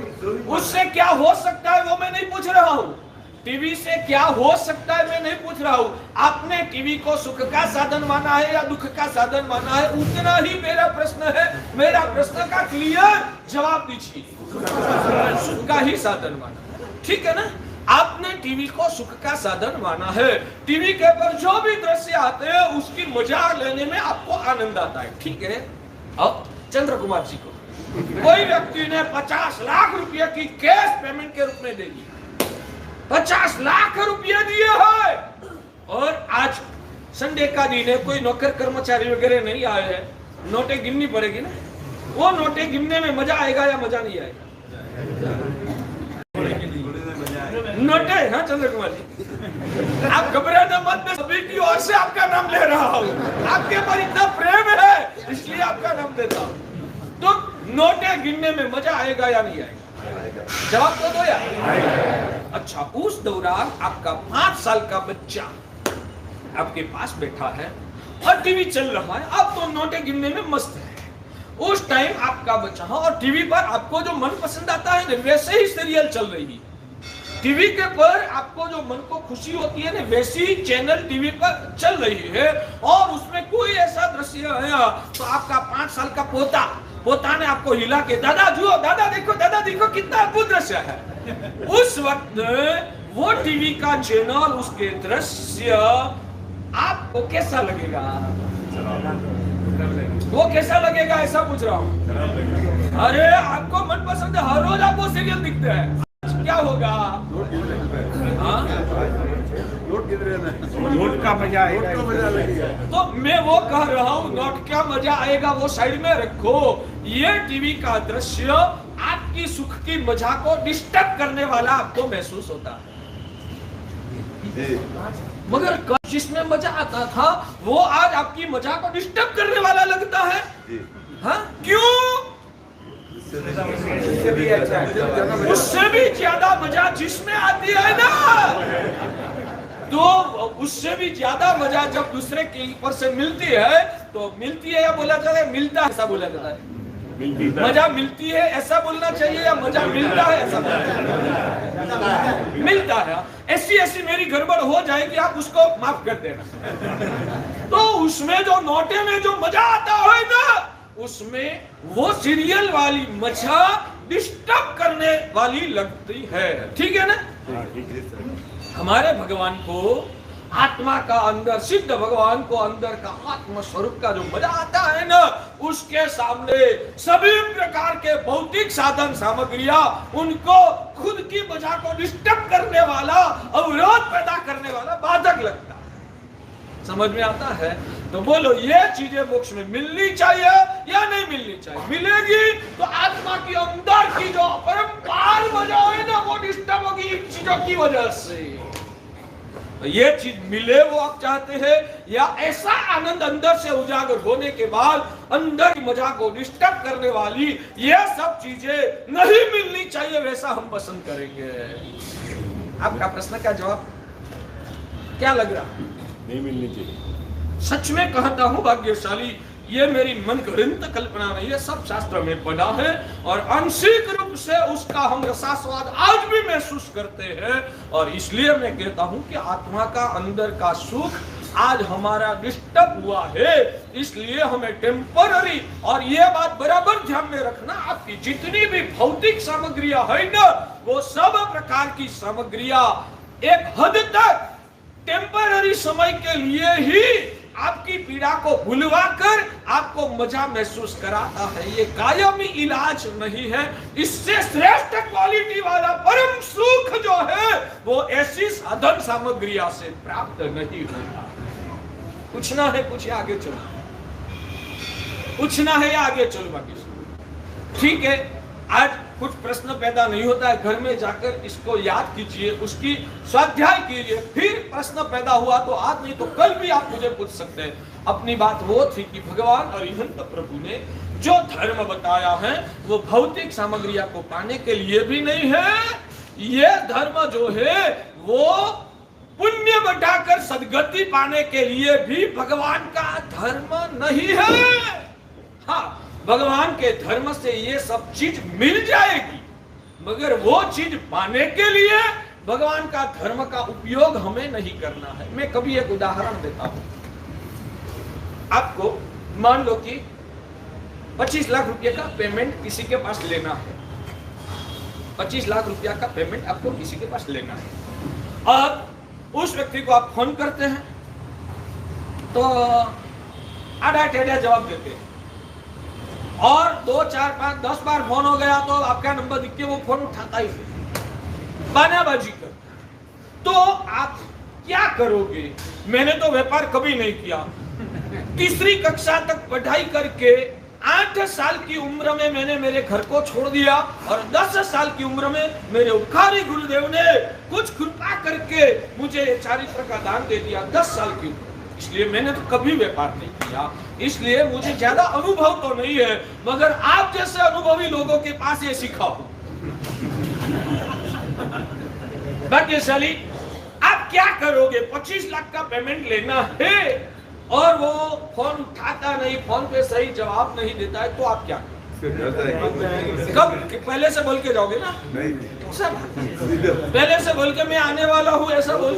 [SPEAKER 3] उससे क्या हो सकता है वो मैं नहीं पूछ रहा हूँ, टीवी से क्या हो सकता है मैं नहीं पूछ रहा हूँ। आपने टीवी को सुख का साधन माना है या दुख का साधन माना है, उतना ही मेरा प्रश्न है। मेरा प्रश्न का क्लियर जवाब दीजिए, सुख का ही साधन माना, ठीक है ना? आपने टीवी को सुख का साधन माना है, टीवी के ऊपर जो भी दृश्य आते हैं उसकी मजा लेने में आपको आनंद आता है, ठीक है? अब चंद्र कुमार जी को कोई व्यक्ति ने 50 लाख रुपए की कैश पेमेंट के रूप में दे दी, 50 लाख रुपए दिए हैं, और आज संडे का दिन है, कोई नौकर कर्मचारी वगैरह नहीं आए हैं, नोटें गिननी पड़ेगी ना, वो नोटें गिनने में मजा आएगा या मजा नहीं आएगा? नोटे, हाँ चंद्र कुमार जी, आप घबराना मत, मैं सभी की ओर से आपका नाम ले रहा हूँ, आपके पर इतना प्रेम है इसलिए आपका नाम देता हूँ। तो नोटे गिनने में मजा आएगा या नहीं आएगा? जवाब तो दो यार। अच्छा, उस दौरान आपका 5 साल का बच्चा आपके पास बैठा है और टीवी चल रहा है, आप तो नोटे गिनने में मस्त है। उस टाइम आपका बच्चा और टीवी पर आपको जो मन पसंद आता है ना, वैसे ही सीरियल चल रही है। टीवी के पर आपको जो मन को खुशी होती है ना, वैसी चैनल टीवी पर चल रही है और उसमें कोई ऐसा दृश्य है तो आपका 5 साल का पोता ने आपको हिला के दादा देखो कितना अद्भुत दृश्य है। उस वक्त वो टीवी का चैनल, उसके दृश्य आपको कैसा लगेगा? वो कैसा लगेगा ऐसा पूछ रहा हूँ। अरे आपको मनपसंद है, हर रोज आपको सीरियल दिखते हैं, क्या होगा?
[SPEAKER 4] नोट का मजा आएगा।
[SPEAKER 3] तो मैं वो कह रहा हूँ, नोट का मजा आएगा वो साइड में रखो। ये टीवी का दृश्य आपकी सुख की मजा को डिस्टर्ब करने वाला आपको महसूस होता है, मगर जिसमें मजा आता था वो आज आपकी मजा को डिस्टर्ब करने वाला लगता है। हाँ, क्यों? उससे भी ज्यादा मजा जिसमें आती है ना, तो उससे भी ज्यादा मजा जब दूसरे के ऊपर से मिलती है, तो मिलती है या बोला जाता है मिलता है, ऐसा बोला जाता है। मजा मिलती है ऐसा बोलना चाहिए या मजा मिलता है ऐसा मिलता है। ऐसी मेरी गड़बड़ हो जाएगी, आप उसको माफ कर देना। तो उसमें जो नोटे में जो मजा आता है ना, उसमें वो सीरियल वाली मजा डिस्टर्ब करने वाली लगती है। ठीक है ना? हमारे भगवान को आत्मा का अंदर, सिद्ध भगवान को अंदर का आत्म स्वरूप का जो मजा आता है ना, उसके सामने सभी प्रकार के भौतिक साधन सामग्रियां उनको खुद की मजा को डिस्टर्ब करने वाला, अवरोध पैदा करने वाला बाधक लगता है। समझ में आता है? तो बोलो, ये चीजें मोक्ष में मिलनी चाहिए या नहीं मिलनी चाहिए? मिलेगी तो आत्मा की अंदर की जो परंपार मजा है ना, वो डिस्टर्ब होगी इन चीजों की वजह से। ये चीज मिले वो आप चाहते हैं, या ऐसा आनंद अंदर से उजागर होने के बाद अंदर की मजा को डिस्टर्ब करने वाली ये सब चीजें नहीं मिलनी चाहिए, वैसा हम पसंद करेंगे? आपका प्रश्न का जवाब क्या लग रहा?
[SPEAKER 2] नहीं मिलनी चाहिए।
[SPEAKER 3] सच में कहता हूं भाग्यशाली, ये मेरी मन गढ़ंत कल्पना नहीं है, सब शास्त्र में पढ़ा है और आंशिक रूप से उसका हम रसास्वाद आज भी महसूस करते हैं। और इसलिए मैं कहता हूं कि आत्मा का अंदर का सुख आज हमारा डिस्टर्ब हुआ है, इसलिए हमें टेम्पररी, और ये बात बराबर ध्यान में रखना, आपकी जितनी भी भौतिक सामग्रियां है ना, वो सब प्रकार की सामग्रियां एक हद तक टेम्पररी समय के लिए ही आपकी पीड़ा को भुलवा कर आपको मजा महसूस कराता है। ये कायमी इलाज नहीं है। इससे श्रेष्ठ क्वालिटी वाला परम सुख जो है वो ऐसी साधन सामग्रियां से प्राप्त नहीं होता। पूछना है पूछिए, आगे चलो। पूछना है या आगे चलो? बाकी ठीक है, आज कुछ प्रश्न पैदा नहीं होता है, घर में जाकर इसको याद कीजिए, उसकी स्वाध्याय कीजिए, फिर प्रश्न पैदा हुआ तो आज नहीं तो कल भी आप मुझे पूछ सकते हैं। अपनी बात वो थी कि भगवान अरिहंत प्रभु ने जो धर्म बताया है वो भौतिक सामग्रियां को पाने के लिए भी नहीं है। ये धर्म जो है वो पुण्य बढ़ाकर सदगति पाने के लिए भी भगवान का धर्म नहीं है। हाँ, भगवान के धर्म से ये सब चीज मिल जाएगी, मगर वो चीज पाने के लिए भगवान का धर्म का उपयोग हमें नहीं करना है। मैं कभी एक उदाहरण देता हूं आपको। मान लो कि 25 लाख रुपए का पेमेंट किसी के पास लेना है, 25 लाख रुपया का पेमेंट आपको किसी के पास लेना है। अब उस व्यक्ति को आप फोन करते हैं तो आधा टेढ़ा जवाब देते हैं, और 2, 4, 5, 10 बार फोन हो गया तो आपका नंबर दिख के वो फोन उठाता ही नहीं, बहानाबाजी कर। तो आप क्या करोगे? मैंने तो व्यापार कभी नहीं किया। तीसरी कक्षा तक पढ़ाई करके 8 साल की उम्र में मैंने मेरे घर को छोड़ दिया, और 10 साल की उम्र में मेरे उपकारी गुरुदेव ने कुछ कृपा करके मुझे चारित्र का दान दे दिया 10 साल की उम्र। इसलिए मैंने तो कभी व्यापार नहीं किया, इसलिए मुझे ज्यादा अनुभव तो नहीं है, मगर आप जैसे अनुभवी लोगों के पास ये सीखा हूं। भाग्यशाली, आप क्या करोगे? 25 लाख का पेमेंट लेना है और वो फोन उठाता नहीं, फोन पे सही जवाब नहीं देता है, तो आप क्या कब पहले से बोल के जाओगे ना?
[SPEAKER 2] नहीं,
[SPEAKER 3] पहले से बोल के मैं आने वाला हूँ ऐसा बोल,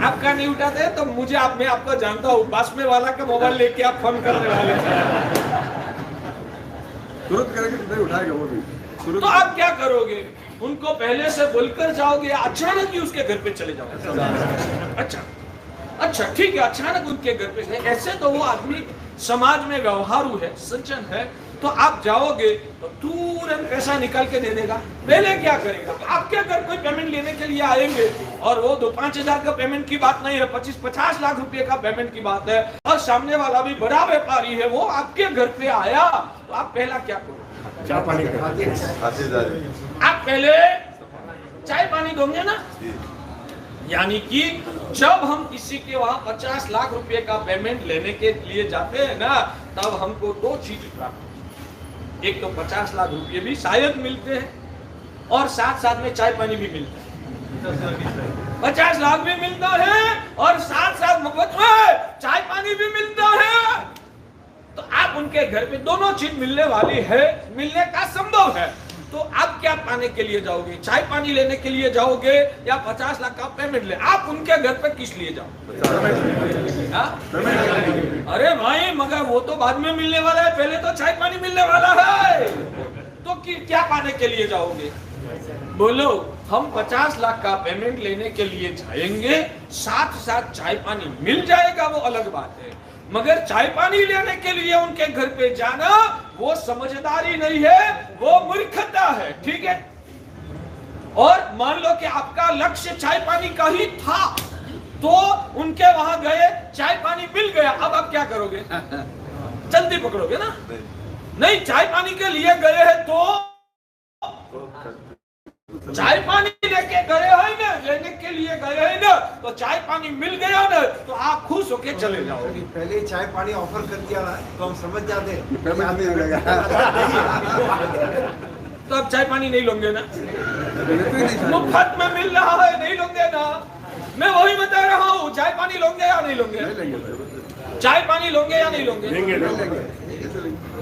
[SPEAKER 3] आपका नहीं उठाते तो मुझे मैं आपको जानता हूँ, पास में वाला का मोबाइल लेके आप फोन करने वाले
[SPEAKER 2] तुरंत करेंगे, नहीं उठाएगा वो भी।
[SPEAKER 3] तो आप क्या करोगे? उनको पहले से बोलकर जाओगे, अचानक ही उसके घर पे चले जाओगे? अच्छा ठीक है, अचानक उनके घर पे से, ऐसे तो वो आदमी समाज में व्यवहारू है, सज्जन है, तो आप जाओगे तो तुरंत पैसा निकाल के दे देगा। पहले क्या करेगा? तो आपके घर कोई पेमेंट लेने के लिए आएंगे और वो 2-5 हजार का पेमेंट की बात नहीं है, 25-50 लाख रुपए का पेमेंट की बात है, और सामने वाला भी बड़ा व्यापारी है, वो आपके घर पे आया, तो आप पहला क्या करोगे?
[SPEAKER 2] चाय पानी
[SPEAKER 3] आप पहले चाय पानी दोगे ना? यानी कि जब हम किसी के वहां 50 लाख रुपए का पेमेंट लेने के लिए जाते हैं ना, तब हमको 2 चीज प्राप्त, एक तो 50 लाख रुपए भी शायद मिलते हैं और साथ साथ में चाय पानी भी मिलता है। 50 लाख भी मिलता है और साथ साथ मुफ्त में चाय पानी भी मिलता है। तो आप उनके घर पे दोनों चीज मिलने वाली है, मिलने का संभव है, तो आप क्या पाने के लिए जाओगे? चाय पानी लेने के लिए जाओगे या 50 लाख का पेमेंट ले? आप उनके घर पे किस लिए जाओ? अरे भाई, मगर वो तो बाद में मिलने वाला है, पहले तो चाय पानी मिलने वाला है, तो क्या पाने के लिए जाओगे? बोलो, हम 50 लाख का पेमेंट लेने के लिए जाएंगे, साथ साथ चाय पानी मिल जाएगा, वो अलग बात है, मगर चाय पानी लेने के लिए उनके घर पे जाना वो समझदारी नहीं है, वो मूर्खता है, ठीक है? और मान लो कि आपका लक्ष्य चाय पानी का ही था, तो उनके वहां गए, चाय पानी मिल गया, अब आप क्या करोगे? जल्दी पकड़ोगे ना? नहीं, चाय पानी के लिए गए हैं तो चाय पानी लेके गए हैं ना, लेने के लिए गए हैं ना, तो चाय पानी मिल गया ना, तो आप खुश होके चले जाओगे।
[SPEAKER 4] पहले ही चाय पानी ऑफर कर दिया ना, तो हम समझ जाते हैं
[SPEAKER 2] पेमेंट नहीं मिलेगा।
[SPEAKER 3] तो अब चाय पानी नहीं लोगे ना? मुफ्त में मिल रहा है, नहीं लोगे ना? मैं वही बता रहा हूँ, चाय पानी लोगे या नहीं लोगे? चाय पानी लोगे या नहीं लोगे?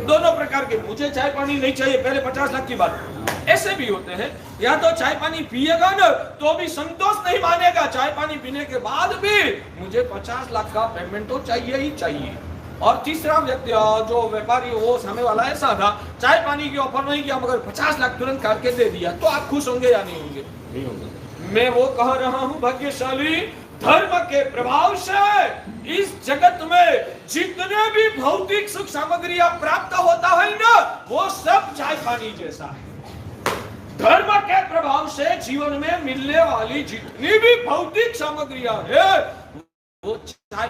[SPEAKER 3] दोनों प्रकार के। मुझे चाय पानी नहीं चाहिए, पहले 50 लाख की बात। ऐसे भी होते हैं, या तो चाय पानी पिएगा ना तो भी संतोष नहीं मानेगा, चाय पानी पीने के बाद भी मुझे 50 लाख का पेमेंट तो चाहिए ही चाहिए। और तीसरा व्यक्ति जो व्यापारी, वो सामने वाला ऐसा था, चाय पानी की ऑफर नहीं किया मगर 50 लाख तुरंत काट के दे दिया, तो आप खुश होंगे या नहीं होंगे? नहीं होंगे। मैं वो कह रहा हूँ, भाग्यशाली, धर्म के प्रभाव से इस जगत में जितने भी भौतिक सुख सामग्रियां प्राप्त होता है ना, वो सब चाय पानी जैसा है। धर्म के प्रभाव से जीवन में मिलने वाली जितनी भी भौतिक सामग्रियां है, वो चाय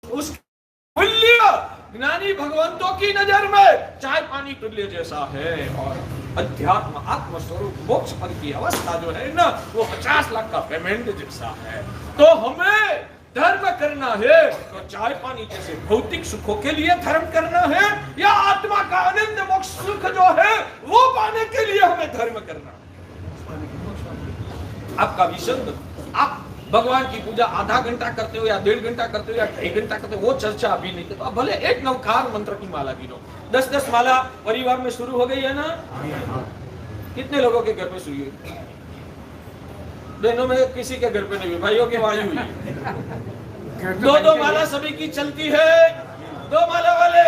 [SPEAKER 3] उस तुल्य ज्ञानी भगवंतों की नजर में चाय पानी तुल्य जैसा है। और अध्यात्म आत्म स्वरूप मोक्ष पद की अवस्था जो है ना, वो 50 लाख का पेमेंट जैसा है। तो हमें धर्म करना है तो चाय पानी जैसे भौतिक सुखों के लिए धर्म करना है, या आत्मा का आनंद मोक्ष सुख जो है वो पाने के लिए हमें धर्म करना है। आपका विषय, आप भगवान की पूजा आधा घंटा करते हो या 1.5 घंटा करते हो या 2.5 घंटा करते हो, वो चर्चा अभी नहीं करते। भले एक नवकार मंत्र की माला गिनो, 10-10 माला परिवार में शुरू हो गई है ना? कितने लोगों के घर पे शुरू हुई? बहनों में किसी के घर पे नहीं हुई, भाइयों के वहां हुई। 2-2 माला सभी की चलती है। 2 माला वाले,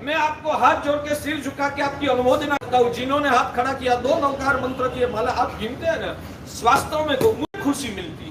[SPEAKER 3] मैं आपको हाथ जोड़ के सिर झुका के आपकी अनुमोदना करता हूँ। जिन्होंने हाथ खड़ा किया, 2 नवकार मंत्र की माला आप गिनते हैं ना, वास्तव में तो मुझे खुशी मिलती है,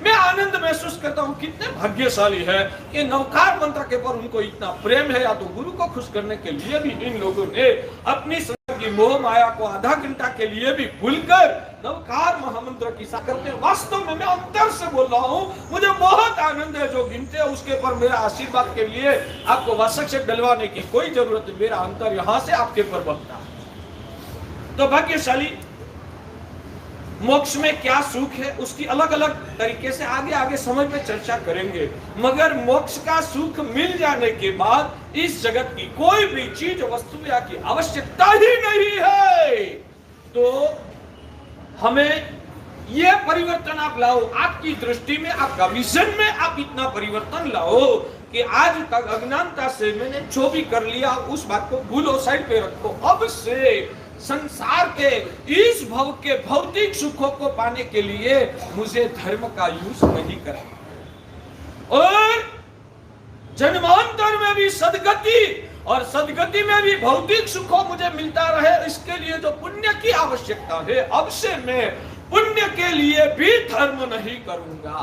[SPEAKER 3] मैं आनंद महसूस करता हूँ। कितने भाग्यशाली है कि नवकार मंत्र के पर उनको इतना प्रेम है। या तो गुरु को खुश करने के लिए भी इन लोगों ने अपनी की मोह माया को आधा घंटा के लिए भी भूलकर नवकार महामंत्र की सा करते हैं। वास्तव में मैं अंतर से बोल रहा हूँ, मुझे बहुत आनंद है। जो गिनते हैं उसके पर मेरा आशीर्वाद के लिए आपको वासक से डलवाने की कोई जरूरत नहीं, मेरा अंतर यहाँ से आपके पर बनता है। तो भाग्यशाली, मोक्ष में क्या सुख है उसकी अलग अलग तरीके से आगे आगे समय पे चर्चा करेंगे, मगर मोक्ष का सुख मिल जाने के बाद इस जगत की कोई भी चीज वस्तु या की आवश्यकता ही नहीं है। तो हमें ये परिवर्तन आप लाओ, आपकी दृष्टि में, आपका विजन में आप इतना परिवर्तन लाओ कि आज तक अज्ञानता से मैंने जो भी कर लिया उस बात को भूलो, साइड पे रखो। अब से संसार के इस भव के भौतिक सुखों को पाने के लिए मुझे धर्म का यूज नहीं करना, और जन्मांतर में भी सदगति और सदगति में भी भौतिक सुखों मुझे मिलता रहे, इसके लिए जो पुण्य की आवश्यकता है, अब से मैं पुण्य के लिए भी धर्म नहीं करूंगा,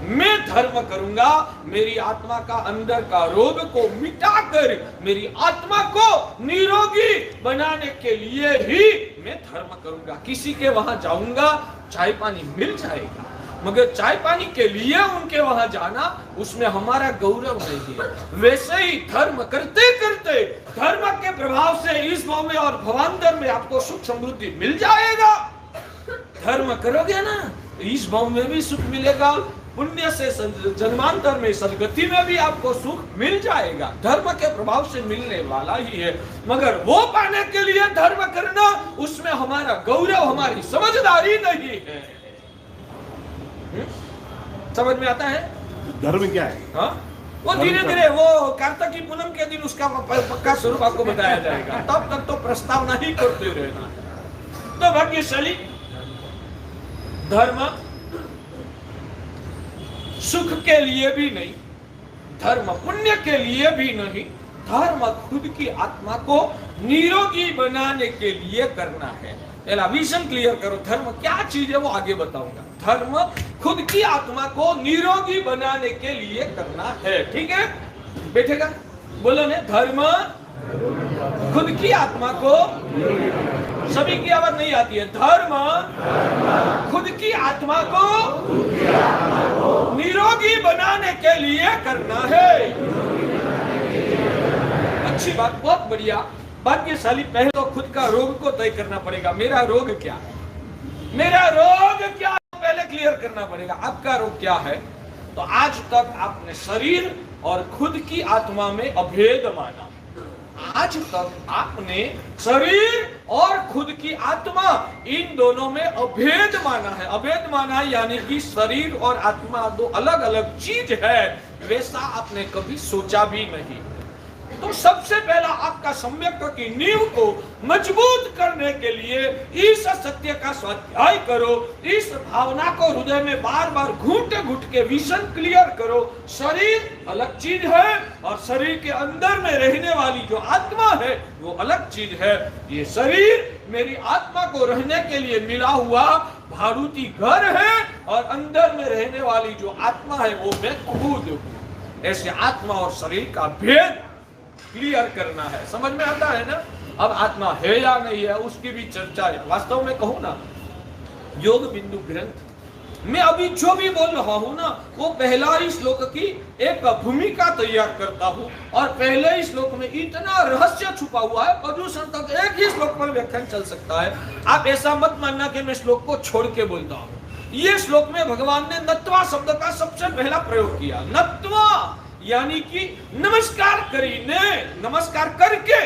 [SPEAKER 3] मैं धर्म करूंगा मेरी आत्मा का अंदर का रोग को मिटाकर मेरी आत्मा को निरोगी बनाने के लिए ही मैं धर्म करूंगा। किसी के वहां जाऊंगा, चाय पानी मिल जाएगा, मगर चाय पानी के लिए उनके वहां जाना, उसमें हमारा गौरव नहीं है। वैसे ही धर्म करते करते धर्म के प्रभाव से इस भाव में और भवांतर में आपको सुख समृद्धि मिल जाएगा। धर्म करोगे ना, इस भाव में भी सुख मिलेगा, पुण्य से जन्मांतर में सदगति में भी आपको सुख मिल जाएगा। धर्म के प्रभाव से मिलने वाला ही है, मगर वो पाने के लिए धर्म करना, उसमें हमारा गौरव, हमारी समझदारी नहीं है। समझ में आता है
[SPEAKER 4] धर्म क्या है?
[SPEAKER 3] हाँ, वो धीरे धीरे वो कार्तिक पूनम के दिन उसका पक्का स्वरूप आपको बताया जाएगा, तब तक तो प्रस्तावना ही करते रहना। तो भाग्यशाली धर्म सुख के लिए भी नहीं, धर्म पुण्य के लिए भी नहीं, धर्म खुद की आत्मा को निरोगी बनाने के लिए करना है। पहला विजन क्लियर करो, धर्म क्या चीज है वो आगे बताऊंगा। धर्म खुद की आत्मा को निरोगी बनाने के लिए करना है, ठीक है? बैठेगा, बोलो ने, धर्म खुद की आत्मा को, सभी की आवाज नहीं आती है, धर्म खुद की आत्मा को निरोगी बनाने के लिए करना है। अच्छी बात, बहुत बढ़िया। भाग्यशाली, पहले तो खुद का रोग को तय करना पड़ेगा। मेरा रोग क्या है, मेरा रोग क्या है, पहले क्लियर करना पड़ेगा। आपका रोग क्या है? तो आज तक आपने शरीर और खुद की आत्मा में अभेद माना। आज तक आपने शरीर और खुद की आत्मा, इन दोनों में अभेद माना है। अभेद माना यानी कि शरीर और आत्मा दो अलग अलग चीज है, वैसा आपने कभी सोचा भी नहीं। तो सबसे पहला आपका सम्यक की नींव को मजबूत करने के लिए इस सत्य का स्वाध्याय करो, इस भावना को हृदय में बार बार घुट घुट के विजन क्लियर करो। शरीर अलग चीज है और शरीर के अंदर में रहने वाली जो आत्मा है वो अलग चीज है। ये शरीर मेरी आत्मा को रहने के लिए मिला हुआ भाड़ूती घर है और अंदर में रहने वाली जो आत्मा है वो मैं खुद हूं। ऐसे आत्मा और शरीर का भेद क्लियर करना है। समझ में आता है ना? अब आत्मा है या नहीं है उसकी भी चर्चा है। वास्तव में कहूं ना, योग बिंदु ग्रंथ मैं अभी जो भी बोल रहा हूं ना, वो पहला ही श्लोक की एक भूमिका तैयार करता हूं और पहले ही श्लोक में इतना रहस्य छुपा हुआ है, प्रदूषण तक एक ही श्लोक पर व्याख्यान चल सकता है। आप ऐसा मत मानना कि मैं श्लोक को छोड़ के बोलता हूं। ये श्लोक में भगवान ने नत्वा शब्द का सबसे पहला प्रयोग किया। नत्वा यानी कि नमस्कार करीने, नमस्कार करके,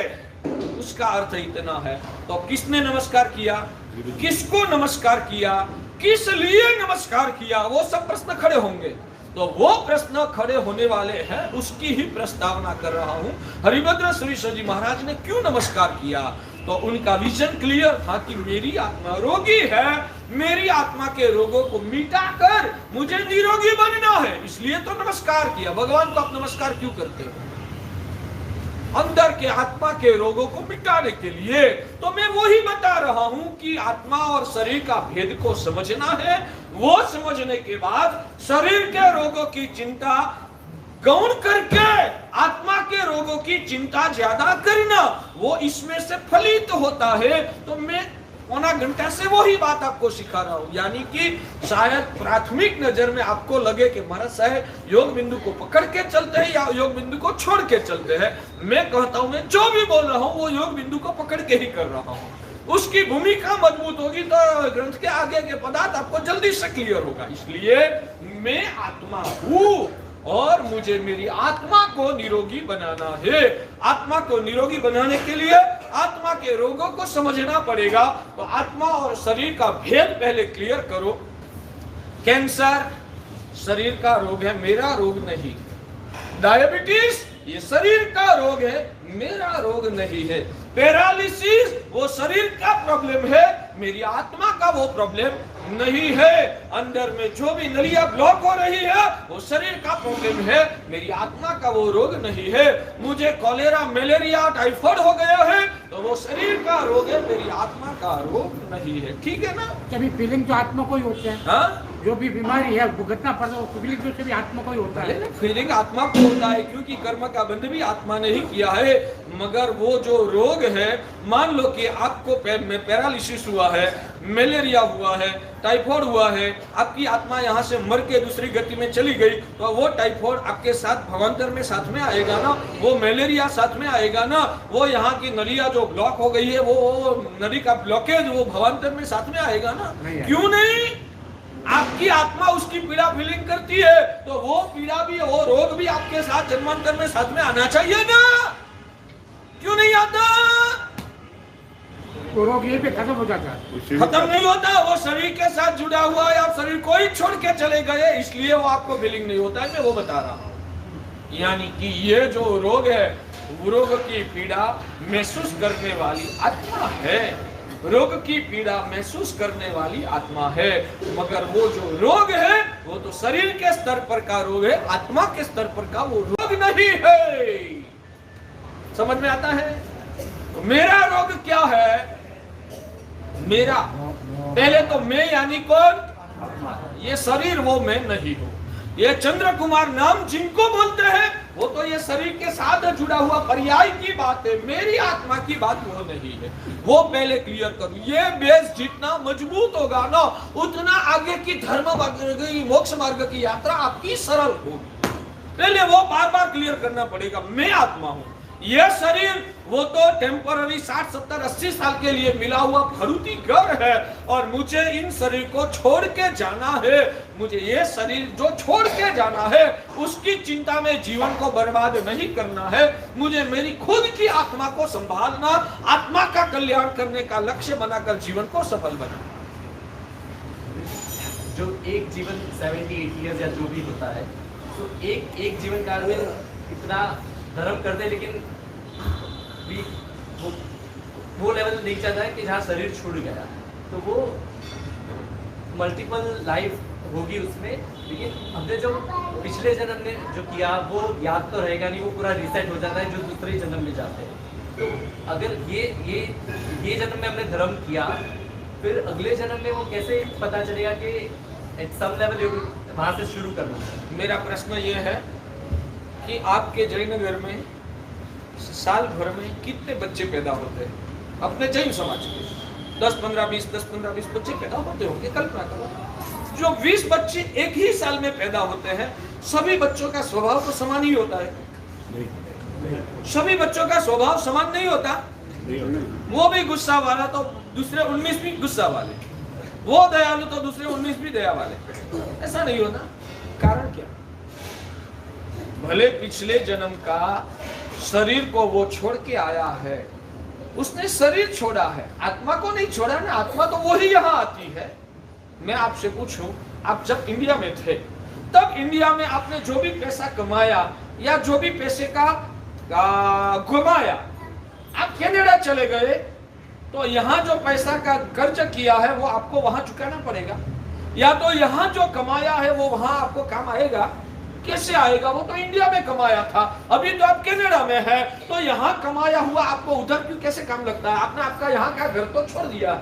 [SPEAKER 3] उसका अर्थ इतना है। तो किसने नमस्कार किया, किसको नमस्कार किया, किस लिए नमस्कार किया, वो सब प्रश्न खड़े होंगे। तो वो प्रश्न खड़े होने वाले हैं, उसकी ही प्रस्तावना कर रहा हूं। हरिभद्र श्री जी महाराज ने क्यों नमस्कार किया? तो उनका विजन क्लियर था कि मेरी आत्मा रोगी है, मेरी आत्मा के रोगों को मिटाकर मुझे निरोगी बनना है, इसलिए तो नमस्कार किया। भगवान को आप नमस्कार क्यों करते हो? अंदर के आत्मा के रोगों को मिटाने के लिए। तो मैं वही बता रहा हूं कि आत्मा और शरीर का भेद को समझना है। वो समझने के बाद शरीर के रोगों की चिंता गौण करके आत्मा के रोगों की चिंता ज्यादा करना, वो इसमें से फलित होता है। तो मैं पौना घंटा से वही बात आपको सिखा रहा हूं। यानी कि शायद प्राथमिक नजर में आपको लगे कि महाराज साहब योग बिंदु को पकड़ के चलते हैं या योग बिंदु को छोड़ के चलते हैं। मैं कहता हूं, मैं जो भी बोल रहा हूं वो योग बिंदु को पकड़ के ही कर रहा हूं। उसकी भूमिका मजबूत होगी तो ग्रंथ के आगे के पदार्थ आपको जल्दी से क्लियर होगा। इसलिए मैं आत्मा हूं और मुझे मेरी आत्मा को निरोगी बनाना है। आत्मा को निरोगी बनाने के लिए आत्मा के रोगों को समझना पड़ेगा। तो आत्मा और शरीर का भेद पहले क्लियर करो। कैंसर शरीर का रोग है, मेरा रोग नहीं। डायबिटीज ये शरीर का रोग है, मेरा रोग नहीं है। पैरालिसिस वो शरीर का प्रॉब्लम है, मेरी आत्मा का वो प्रॉब्लम नहीं है। अंदर में जो भी नलियां ब्लॉक हो रही है वो शरीर का प्रॉब्लम है, मेरी आत्मा का वो रोग नहीं है। मुझे कॉलेरा, मलेरिया, टाइफाइड हो गया है तो वो शरीर का रोग है, मेरी आत्मा का रोग नहीं है। ठीक है ना?
[SPEAKER 1] कभी फीलिंग तो आत्मा को ही होते हैं।
[SPEAKER 3] हाँ,
[SPEAKER 1] जो भी बीमारी है भुगतना पड़ता है, वो फीलिंग तो सभी आत्मा को ही होता है।
[SPEAKER 3] फीलिंग आत्मा को होता है क्योंकि कर्म का बंध भी आत्मा ने ही किया है। मगर वो जो रोग है, मान लो कि आपको पैरालिसिस हुआ है, मलेरिया हुआ है, टाइफाइड हुआ है, आपकी आत्मा यहाँ से मर के दूसरी गति में चली गई तो वो टाइफाइड आपके साथ भवांतर में साथ में आएगा ना, वो मलेरिया साथ में आएगा ना, वो यहाँ की नलियां जो ब्लॉक हो गई है वो नली का ब्लॉकेज वो भवांतर में साथ में आएगा ना। क्यों नहीं? आपकी आत्मा उसकी पीड़ा फीलिंग करती है तो वो पीड़ा भी, वो रोग भी आपके साथ जन्मांतर में साथ में आना चाहिए ना। क्यों नहीं आता?
[SPEAKER 1] तो रोग यही पे खत्म हो जाता है।
[SPEAKER 3] खत्म नहीं होता, वो शरीर के साथ जुड़ा हुआ है। आप शरीर को ही छोड़ के चले गए इसलिए वो आपको फीलिंग नहीं होता है। मैं वो बता रहा हूं। यानी कि ये जो रोग है वो रोग की पीड़ा महसूस करने वाली आत्मा है, रोग की पीड़ा महसूस करने वाली आत्मा है। मगर वो जो रोग है वो तो शरीर के स्तर पर का रोग है, आत्मा के स्तर पर का वो रोग नहीं है। समझ में आता है? तो मेरा रोग क्या है? मेरा पहले तो मैं यानी कौन? ये शरीर, वो मैं नहीं हूं। ये चंद्र कुमार नाम जिनको बोलते हैं वो तो ये शरीर के साथ जुड़ा हुआ पर्याय की बात है, मेरी आत्मा की बात वो नहीं है। वो पहले क्लियर करूं। ये बेस जितना मजबूत होगा ना उतना आगे की धर्म की, मोक्ष मार्ग की यात्रा आपकी सरल होगी। पहले वो बार बार क्लियर करना पड़ेगा। मैं आत्मा हूं, यह शरीर वो तो टेम्पररी 60, 70, 80 साल के लिए मिला हुआ फरूती घर है और मुझे इन शरीर को छोड़ के जाना है। मुझे ये शरीर जो छोड़ के जाना है उसकी चिंता में जीवन को बर्बाद नहीं करना है। मुझे मेरी खुद की आत्मा को संभालना, आत्मा का कल्याण करने का लक्ष्य बनाकर जीवन को सफल बनाना।
[SPEAKER 5] जो एक जीवन 70-80 ईयर्स या जो भी होता है, तो एक जीवन काल में इतना धर्म करते लेकिन भी वो लेवल देख जाता है कि जहाँ शरीर छूट गया तो वो मल्टीपल लाइफ होगी उसमें। लेकिन हमने जो पिछले जन्म ने जो किया वो याद तो रहेगा नहीं, वो पूरा रीसेट हो जाता है जो दूसरे जन्म में जाते हैं। तो अगर ये जन्म में हमने धर्म किया, फिर अगले जन्म में वो कैसे पता चलेगा कि एट सम लेवल वहां से शुरू करना?
[SPEAKER 3] मेरा प्रश्न ये है कि आपके जयनगर में साल भर में कितने बच्चे पैदा होते हैं? अपने जैन समाज के 10-15-20 बच्चे पैदा होते होंगे। कल्पना करो, जो 20 बच्चे एक ही साल में पैदा होते हैं, सभी बच्चों का स्वभाव तो समान ही होता है? सभी बच्चों का स्वभाव समान नहीं होता। वो भी गुस्सा वाला तो दूसरे 19 भी गुस्सा वाले, वो दयालु तो दूसरे 19 भी दया वाले। ऐसा नहीं होता। कारण क्या? भले पिछले जन्म का शरीर को वो छोड़ के आया है, उसने शरीर छोड़ा है, आत्मा को नहीं छोड़ा ना। आत्मा तो वो ही यहाँ आती है। मैं आपसे पूछूं, आप जब इंडिया में थे तब इंडिया में आपने जो भी पैसा कमाया या जो भी पैसे का घुमाया, आप कनाडा चले गए तो यहाँ जो पैसा का कर्ज किया है वो आपको वहां चुकाना पड़ेगा, या तो यहाँ जो कमाया है वो वहां आपको काम आएगा? कैसे आएगा? वो तो इंडिया में कमाया था, अभी तो आप कनाडा में है, तो यहाँ कमाया हुआ आपको उधर क्यों कैसे काम लगता है? आपने आपका यहाँ का घर तो छोड़ दिया,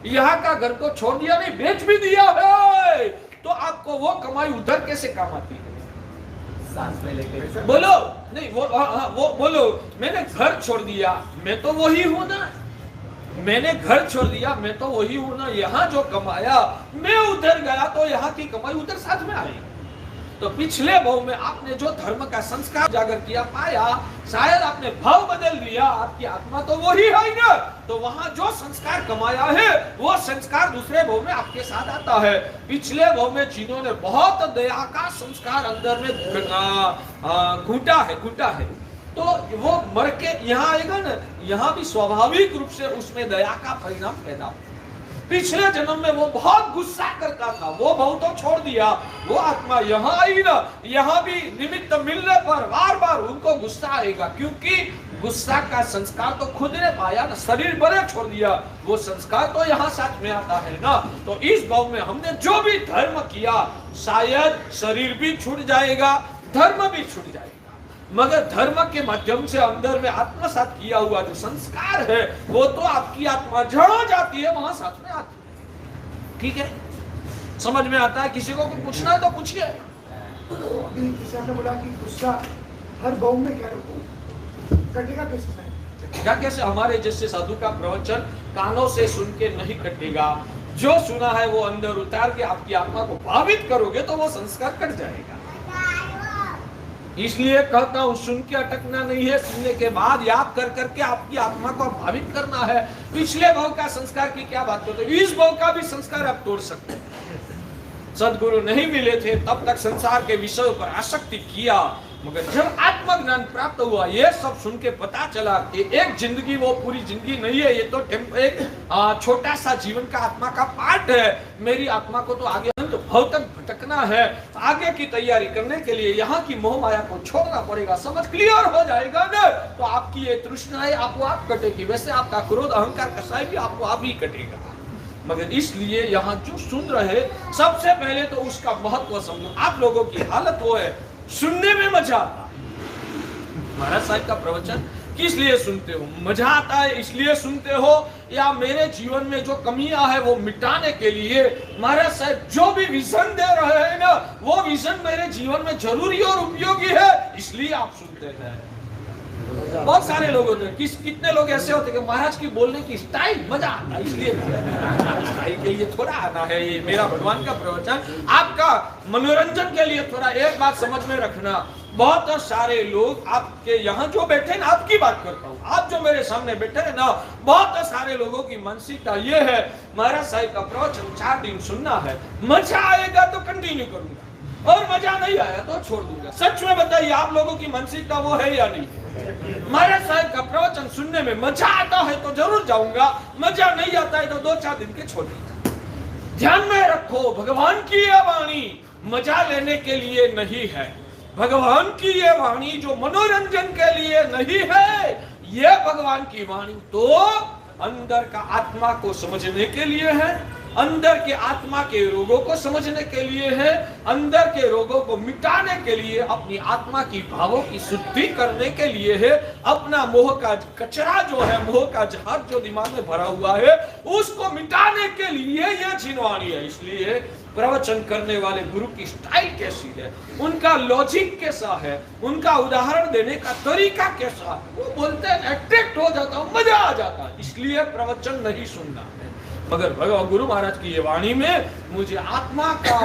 [SPEAKER 3] यहाँ का घर तो छोड़ दिया नहीं, बेच भी दिया है, तो आपको वो कमाई उधर कैसे काम आती है?
[SPEAKER 5] सांस में लेके
[SPEAKER 3] बोलो नहीं, वो बोलो। मैंने घर छोड़ दिया, मैं तो वही हूँ ना। मैंने घर छोड़ दिया, मैं तो वही हूँ ना। यहाँ जो कमाया मैं उधर गया तो यहाँ की कमाई उधर साथ में आई। तो पिछले भाव में आपने जो धर्म का संस्कार जागर किया, पाया, शायद आपने भाव बदल दिया, आपकी आत्मा तो वही है ना। तो वहां जो संस्कार कमाया है वो संस्कार दूसरे भाव में आपके साथ आता है। पिछले भाव में जिन्होंने बहुत दया का संस्कार अंदर में घूटा है, तो वो मर के यहाँ आएगा ना, यहाँ भी स्वाभाविक रूप से उसमें दया का परिणाम पैदा हो। पिछले जन्म में वो बहुत गुस्सा करता था, वो बहुत तो छोड़ दिया, वो आत्मा यहाँ आई ना, यहाँ भी निमित्त मिलने पर बार बार उनको गुस्सा आएगा, क्योंकि गुस्सा का संस्कार तो खुद ने पाया ना, शरीर बने छोड़ दिया, वो संस्कार तो यहाँ साथ में आता है ना। तो इस भाव में हमने जो भी धर्म किया, शायद शरीर भी छूट जाएगा, धर्म भी छूट जाएगा, मगर धर्म के माध्यम से अंदर में आत्मसात किया हुआ जो संस्कार है वो तो आपकी आत्मा जहाँ जाती है वहां साथ में आती है। ठीक है, समझ में आता है? किसी को पूछना है तो पूछिए।
[SPEAKER 6] अभी किसी ने बोला कि गुस्सा हर भाव में क्या कटेगा कैसे?
[SPEAKER 3] क्या कैसे? हमारे जैसे साधु का प्रवचन कानों से सुन के नहीं कटेगा, जो सुना है वो अंदर उतार के आपकी आत्मा को भावित करोगे तो वो संस्कार कट जाएगा। इसलिए कहता हूं, सुन के अटकना नहीं है, सुनने के बाद याद कर करके आपकी आत्मा को भावित करना है। पिछले भाव का संस्कार की क्या बात करते, इस भाव का भी संस्कार आप तोड़ सकते हैं। सदगुरु नहीं मिले थे तब तक संसार के विषयों पर आसक्ति किया, मगर जब आत्मज्ञान प्राप्त हुआ, ये सब सुन के पता चला कि एक जिंदगी वो पूरी जिंदगी नहीं है, ये तो एक छोटा सा जीवन का आत्मा का पार्ट है। मेरी आत्मा को तो आगे तो भाव तक भटकना है, आगे की तैयारी करने के लिए यहाँ की मोह माया को छोड़ना पड़ेगा। समझ क्लियर हो जाएगा ना, तो आपकी ये तृष्णाएं आपको आप कटेगी, वैसे आपका क्रोध अहंकार कसाई भी आपको आप ही कटेगा। मगर इसलिए यहाँ जो सुन रहे, सबसे पहले तो उसका महत्व समझो। आप लोगों की हालत वो है, सुनने में मजा आता है। महाराज साहब का प्रवचन किस लिए सुनते हो? मजा आता है इसलिए सुनते हो, या मेरे जीवन में जो कमियां है वो मिटाने के लिए महाराज साहब जो भी विजन दे रहे हैं ना, वो विजन मेरे जीवन में जरूरी और उपयोगी है, इसलिए आप सुनते हैं। बहुत सारे लोग होते हैं, कितने लोग ऐसे होते हैं कि महाराज की बोलने की स्टाइल मजा आता है, इसलिए स्टाइल के लिए थोड़ा आना है। ये मेरा भगवान का प्रवचन आपका मनोरंजन के लिए थोड़ा एक बात समझ में रखना। बहुत सारे लोग आपके यहाँ जो बैठे ना, आपकी बात करता हूँ, आप जो मेरे सामने बैठे हैं ना, बहुत सारे लोगों की मानसिकता ये है, महाराज साहब का प्रवचन 4 दिन सुनना है, मजा आएगा तो कंटिन्यू करूंगा और मजा नहीं आया तो छोड़ दूंगा। सच में बताइए, आप लोगों की मानसिकता वो है या नहीं? महाराज साहब का प्रवचन सुनने में मजा आता है तो जरूर जाऊंगा, मजा नहीं आता है तो 2-4 दिन के छोड़ दूंगा। ध्यान में रखो, भगवान की यह वाणी मजा लेने के लिए नहीं है, भगवान की ये वाणी जो मनोरंजन के लिए नहीं है, ये भगवान की वाणी तो अंदर का आत्मा को समझने के लिए है, अंदर के आत्मा के रोगों को समझने के लिए है, अंदर के रोगों को मिटाने के लिए, अपनी आत्मा की भावों की शुद्धि करने के लिए है, अपना मोह का कचरा जो है, मोह का जहाज जो दिमाग में भरा हुआ है, उसको मिटाने के लिए यह जिनवाणी है। इसलिए प्रवचन करने वाले गुरु की स्टाइल कैसी है, उनका लॉजिक कैसा है, उनका उदाहरण देने का तरीका कैसा है, वो बोलते हैं अट्रैक्ट हो जाता हूं, मजा आ जाता है, इसलिए प्रवचन नहीं सुनना है। मगर भगवान गुरु महाराज की ये वाणी में मुझे आत्मा का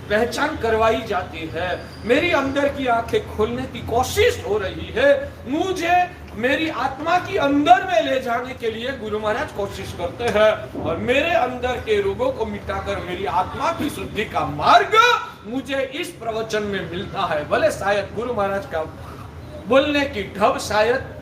[SPEAKER 3] पहचान करवाई जाती है, मेरी अंदर की आंखें खोलने की कोशिश हो रही है, मुझे मेरी आत्मा की अंदर में ले जाने के लिए गुरु महाराज कोशिश करते हैं, और मेरे अंदर के रोगों को मिटाकर मेरी आत्मा की शुद्धि का मार्ग मुझे इस प्रवचन में मिलता है। भले शायद गुरु महाराज का बोलने की ढब शायद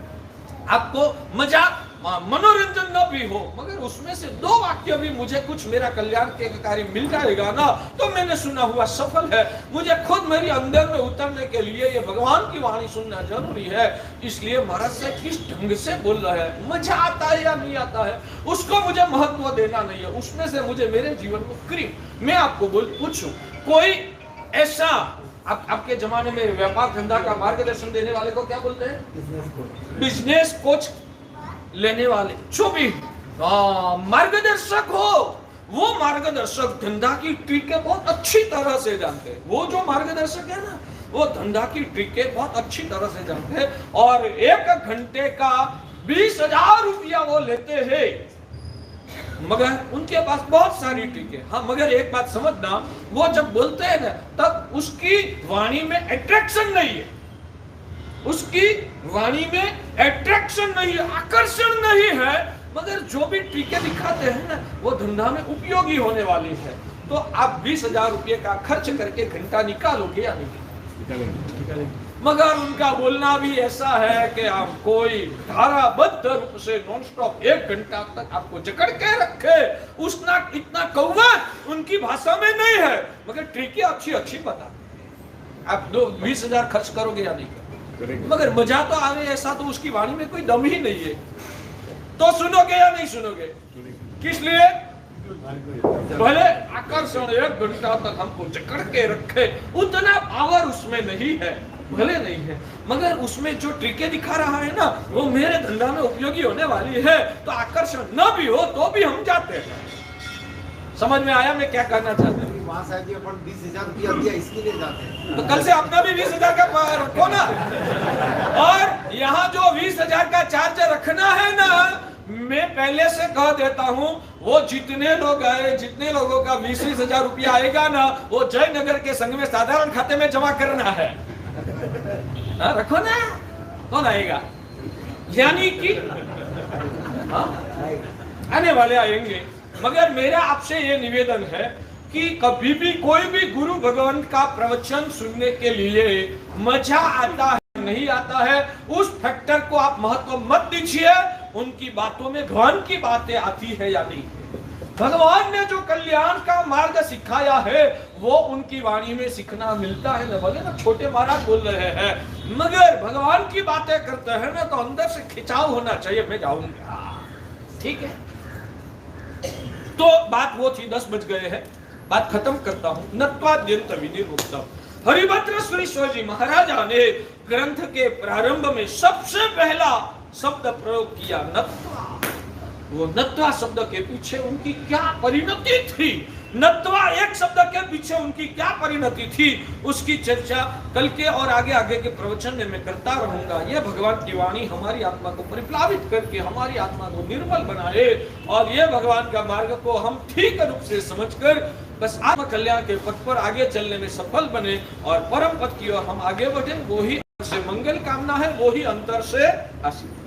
[SPEAKER 3] आपको मजा मनोरंजन न भी हो, मगर उसमें से 2 वाक्य भी मुझे कुछ मेरा कल्याण के कार्य मिल जाएगा ना, तो मैंने सुना हुआ सफल है। मुझे खुद मेरी अंदर में उतरने के लिए ये भगवान की वाणी सुनना जरूरी है। इसलिए महाराज से किस ढंग से बोल रहा है, मजा आता है या नहीं आता है, उसको मुझे महत्व देना नहीं है, उसमें से मुझे मेरे जीवन को मैं आपको पूछूं, कोई ऐसा आपके जमाने में व्यापार धंधा का मार्गदर्शन देने वाले को क्या बोलते हैं? बिजनेस कोच लेने वाले, जो भी मार्गदर्शक हो, वो मार्गदर्शक धंधा की ट्रिकें बहुत अच्छी तरह से जानते हैं। वो जो मार्गदर्शक है ना, वो धंधा की ट्रिकें बहुत अच्छी तरह से जानते हैं, और 1 घंटे का 20,000 रुपया वो लेते हैं, मगर उनके पास बहुत सारी ट्रिकें। हाँ, मगर एक बात समझना, वो जब बोलते हैं ना, तब उसकी वाणी में अट्रैक्शन नहीं है, उसकी वाणी में अट्रैक्शन नहीं है, आकर्षण नहीं है, मगर जो भी ट्रिकें दिखाते हैं ना, वो धंधा में उपयोगी होने वाली है। तो आप 20,000 रुपये का खर्च करके घंटा निकालोगे या नहीं? मगर उनका बोलना भी ऐसा है कि हम कोई धाराबद्ध रूप से नॉन स्टॉप 1 घंटा तक आपको जकड़ के रखे, उसना इतना कौवत उनकी भाषा में नहीं है, मगर ट्रिकी अच्छी अच्छी बता। आप 20,000 खर्च करोगे या नहीं करोगे, मगर मजा तो आवे ऐसा तो उसकी वाणी में कोई दम ही नहीं है। तो सुनोगे या नहीं सुनोगे? किस लिए? भले आकर्षण 1 घंटा तक हमको जकड़ के रखे, उतना पावर उसमें नहीं है, भले नहीं है, मगर उसमें जो ट्रिकें दिखा रहा है ना, वो मेरे धंधा में उपयोगी होने वाली है। तो आकर्षण न भी हो तो भी हम जाते हैं। समझ में आया मैं क्या करना चाहता हूँ?
[SPEAKER 4] वहाँ साहब जी अपन 20,000 रुपया दिया, इसके लिए जाते हैं।
[SPEAKER 3] तो कल से अपना भी 20,000 का रखो ना, और यहाँ जो 20,000 का चार्ज रखना है ना, मैं पहले से कह देता हूँ, वो जितने लोग आए, जितने लोगों का 20,000 रुपया आएगा ना, वो जयनगर के संघ में साधारण खाते में जमा करना है। रखो ना, कौन आएगा? यानी कि आने वाले आएंगे। मगर मेरा आपसे ये निवेदन है कि कभी भी कोई भी गुरु भगवान का प्रवचन सुनने के लिए मजा आता है नहीं आता है, उस फैक्टर को आप महत्व मत दीजिए। उनकी बातों में भगवान की बातें आती है या नहीं, भगवान ने जो कल्याण का मार्ग सिखाया है वो उनकी वाणी में सीखना मिलता है ना। भले ना छोटे महाराज बोल रहे हैं, मगर भगवान की बातें करते हैं ना, तो अंदर से खिंचाव होना चाहिए, मैं जाऊंगा। ठीक है, तो बात वो थी, 10 बज गए हैं, बात खत्म करता हूं। नत्वाद्यंत विनिर्मुक्तम्। हरिभद्र सुरेश्वर जी महाराजा ने ग्रंथ के प्रारंभ में सबसे पहला शब्द प्रयोग किया, नत्वा। वो नत्वा शब्द के पीछे उनकी क्या परिणति थी, नत्वा एक शब्द के पीछे उनकी क्या परिणति थी, उसकी चर्चा कल के और आगे आगे के प्रवचन में मैं करता रहूंगा। यह भगवान की वाणी हमारी आत्मा को परिप्लावित करके हमारी आत्मा को निर्मल बनाए, और यह भगवान का मार्ग को हम ठीक रूप से समझकर बस आत्म कल्याण के पथ पर आगे चलने में सफल बने, और परम पथ की ओर हम आगे बढ़े। वो ही अंतर से मंगल कामना है, वो ही अंतर से आशीर्वाद।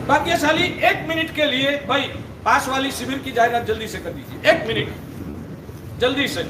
[SPEAKER 3] भाग्यशाली 1 मिनट के लिए भाई पास वाली शिविर की जाहिरात जल्दी से कर दीजिए, 1 मिनट जल्दी से।